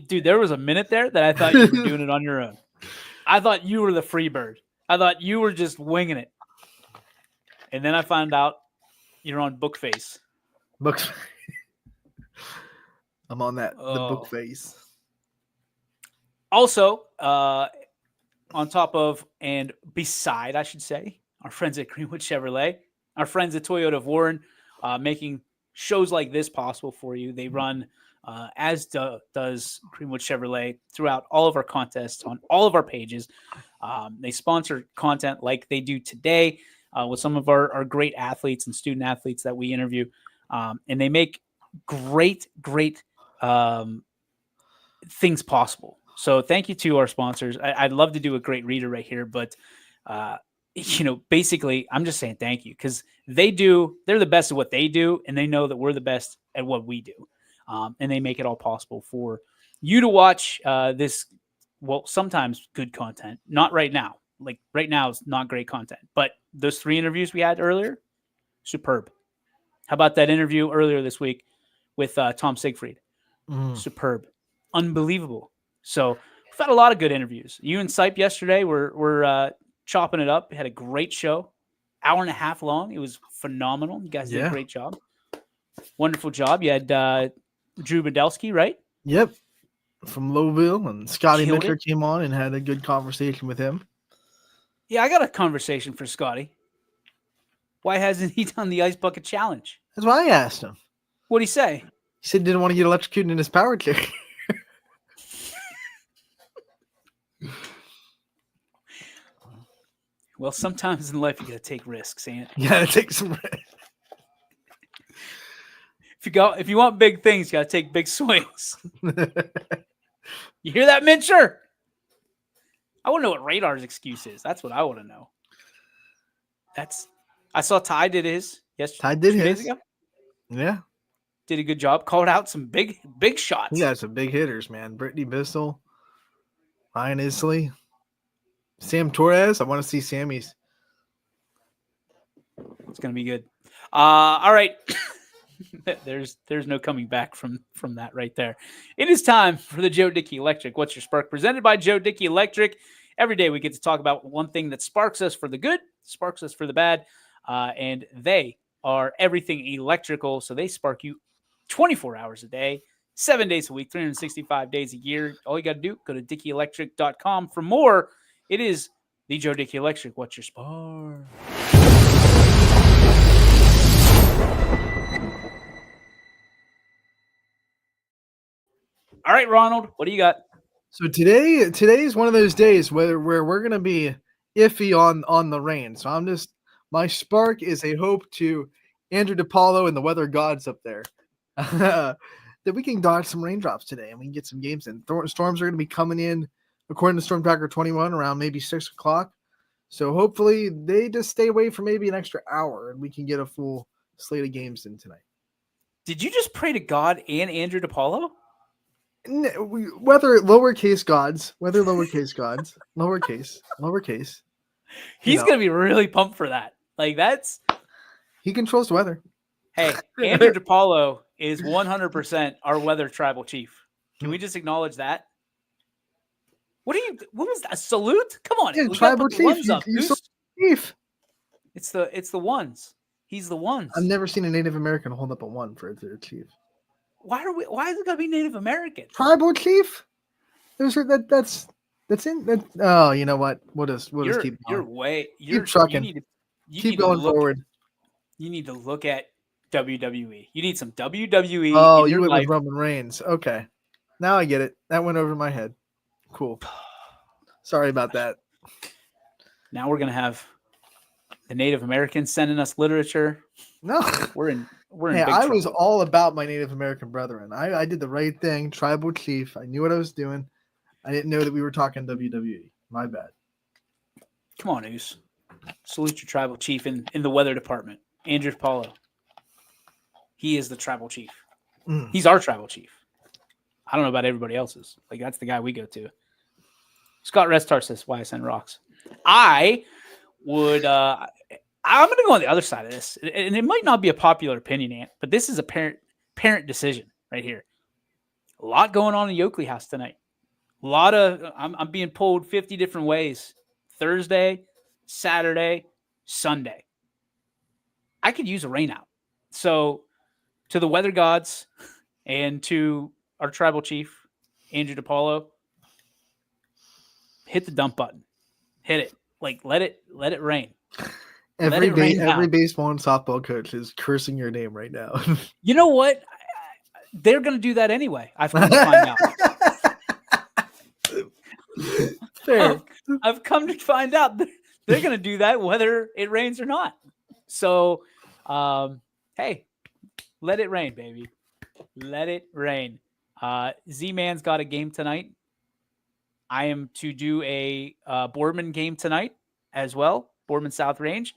[SPEAKER 3] Dude, there was a minute there that I thought you were doing it on your own. I thought you were the free bird. I thought you were just winging it. And then I found out you're on Bookface.
[SPEAKER 4] Books. I'm on that. The book
[SPEAKER 3] Oh.
[SPEAKER 4] face.
[SPEAKER 3] Also, on top of and beside, I should say, our friends at Greenwood Chevrolet, our friends at Toyota of Warren, making shows like this possible for you. They run, does Greenwood Chevrolet, throughout all of our contests on all of our pages. They sponsor content like they do today with some of our great athletes and student athletes that we interview. And they make great things possible. So thank you to our sponsors. I'd love to do a great reader right here, but basically I'm just saying thank you, because they're the best at what they do, and they know that we're the best at what we do. And they make it all possible for you to watch this, sometimes good content. Not right now. Like right now it's not great content, but those 3 interviews we had earlier, superb. How about that interview earlier this week with Tom Siegfried? Superb. Unbelievable. So we've had a lot of good interviews. You and Sipe yesterday were chopping it up. We had a great show, hour and a half long. It was phenomenal. You guys did a great job. Wonderful job. You had Drew Badelsky, right?
[SPEAKER 4] Yep. From Lowville, and Scotty
[SPEAKER 3] Killed
[SPEAKER 4] Micker
[SPEAKER 3] it.
[SPEAKER 4] came on and had a good conversation with him.
[SPEAKER 3] Yeah, I got a conversation for Scotty. Why hasn't he done the Ice Bucket Challenge?
[SPEAKER 4] That's why I asked him.
[SPEAKER 3] What'd he say?
[SPEAKER 4] He said he didn't want to get electrocuted in his power chair.
[SPEAKER 3] Well, sometimes in life you gotta take risks, ain't it?
[SPEAKER 4] You gotta take some risk.
[SPEAKER 3] If you want big things, you gotta take big swings. You hear that, Mincher? I want to know what Radar's excuse is. That's what I want to know. I saw Ty did his yesterday.
[SPEAKER 4] Ty did
[SPEAKER 3] 2 days
[SPEAKER 4] his.
[SPEAKER 3] ago.
[SPEAKER 4] Yeah.
[SPEAKER 3] Did a good job. Called out some big shots.
[SPEAKER 4] He got some big hitters, man. Brittany Bissell, Ryan Isley, Sam Torres. I want to see Sammy's.
[SPEAKER 3] It's gonna be good. All right. There's no coming back from that right there. It is time for the Joe Dickey Electric. What's your spark? Presented by Joe Dickey Electric. Every day we get to talk about one thing that sparks us for the good, sparks us for the bad, and they are everything electrical. So they spark you 24 hours a day, 7 days a week, 365 days a year. All you got to do, go to DickeyElectric.com for more. It is the Joe Dickey Electric. What's your spark? All right, Ronald, what do you got?
[SPEAKER 4] So today is one of those days where we're gonna be iffy on the rain. So my spark is a hope to Andrew DePaulo and the weather gods up there that we can dodge some raindrops today and we can get some games in. Storms are gonna be coming in, according to Storm Tracker 21, around maybe 6 o'clock. So hopefully they just stay away for maybe an extra hour and we can get a full slate of games in tonight.
[SPEAKER 3] Did you just pray to God and Andrew DePaulo?
[SPEAKER 4] Whether lowercase gods, lowercase.
[SPEAKER 3] He's going to be really pumped for that. Like
[SPEAKER 4] He controls the weather.
[SPEAKER 3] Hey, Andrew DePaulo is 100% our weather tribal chief. Can we just acknowledge that? What was that? A salute? Come on.
[SPEAKER 4] Yeah,
[SPEAKER 3] we
[SPEAKER 4] tribal
[SPEAKER 3] gotta put the
[SPEAKER 4] chief.
[SPEAKER 3] ones up,
[SPEAKER 4] You
[SPEAKER 3] Goose.
[SPEAKER 4] chief.
[SPEAKER 3] It's the ones. He's the ones.
[SPEAKER 4] I've never seen a Native American hold up a one for their chief.
[SPEAKER 3] Why is it gotta be Native American?
[SPEAKER 4] Tribal chief? That's in that. Oh, you know what? We'll just keep going. Keep trucking. Keep going forward.
[SPEAKER 3] You need to look at WWE. You need some WWE.
[SPEAKER 4] Oh,
[SPEAKER 3] in
[SPEAKER 4] you
[SPEAKER 3] your
[SPEAKER 4] went
[SPEAKER 3] life.
[SPEAKER 4] with Roman Reigns. Okay. Now I get it. That went over my head. Cool. Sorry about that.
[SPEAKER 3] Now we're gonna have the Native Americans sending us literature.
[SPEAKER 4] No.
[SPEAKER 3] We're in
[SPEAKER 4] Hey,
[SPEAKER 3] big
[SPEAKER 4] I
[SPEAKER 3] trouble.
[SPEAKER 4] was all about my Native American brethren. I did the right thing. Tribal chief. I knew what I was doing. I didn't know that we were talking WWE. My bad.
[SPEAKER 3] Come on, Oos. Salute your tribal chief in the weather department, Andrew Paulo. He is the tribal chief.
[SPEAKER 4] Mm.
[SPEAKER 3] He's our tribal chief. I don't know about everybody else's. Like, that's the guy we go to. Scott Restar says, why I send rocks. I would, I'm going to go on the other side of this. And it might not be a popular opinion, Ant, but this is a parent decision right here. A lot going on in Yoakley House tonight. A lot of, I'm being pulled 50 different ways. Thursday, Saturday, Sunday. I could use a rain out. So to the weather gods and to our tribal chief, Andrew DePaulo, hit the dump button. Hit it. Like, let it rain.
[SPEAKER 4] Every
[SPEAKER 3] down.
[SPEAKER 4] baseball and softball coach is cursing your name right now.
[SPEAKER 3] You know what? They're going to do that anyway. I've come to find out.
[SPEAKER 4] Fair.
[SPEAKER 3] I've come to find out that they're going to do that whether it rains or not. So, hey, let it rain, baby. Let it rain. Z-Man's got a game tonight. I am to do a Boardman game tonight as well, Boardman South Range.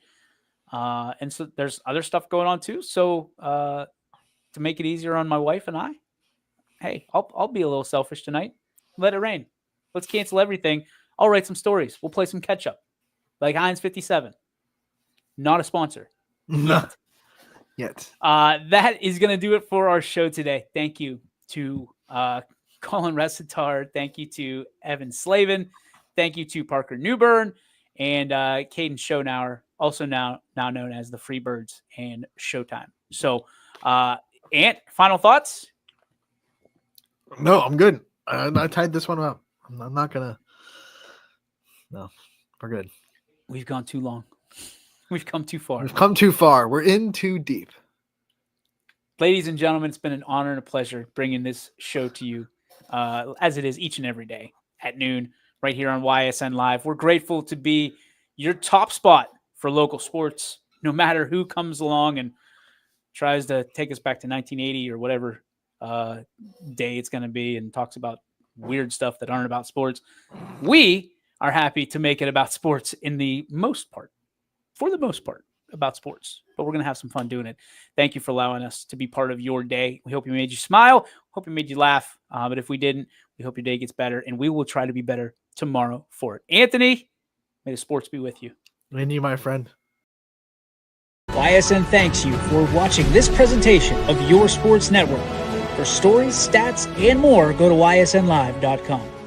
[SPEAKER 3] And so there's other stuff going on too. So to make it easier on my wife and I, hey, I'll be a little selfish tonight. Let it rain. Let's cancel everything. I'll write some stories. We'll play some catch up, like Heinz 57. Not a sponsor.
[SPEAKER 4] Not yet.
[SPEAKER 3] That is going to do it for our show today. Thank you to Colin Resitar. Thank you to Evan Slavin. Thank you to Parker Newburn and Caden Schoenauer, also now known as the Freebirds and Showtime. So, Ant, final thoughts?
[SPEAKER 4] No, I'm good. I tied this one up. I'm not gonna. No, we're good.
[SPEAKER 3] We've gone too long. We've come too far.
[SPEAKER 4] We've come too far. We're in too deep.
[SPEAKER 3] Ladies and gentlemen, it's been an honor and a pleasure bringing this show to you, as it is each and every day at noon, right here on YSN Live. We're grateful to be your top spot for local sports, no matter who comes along and tries to take us back to 1980 or whatever day it's going to be and talks about weird stuff that aren't about sports. We are happy to make it about sports for the most part, about sports, but we're going to have some fun doing it. Thank you for allowing us to be part of your day. We hope we made you smile. Hope we made you laugh. But if we didn't, we hope your day gets better, and we will try to be better tomorrow for it. Anthony, may the sports be with you.
[SPEAKER 4] And you, my friend.
[SPEAKER 3] YSN thanks you for watching this presentation of Your Sports Network. For stories, stats, and more, go to ysnlive.com.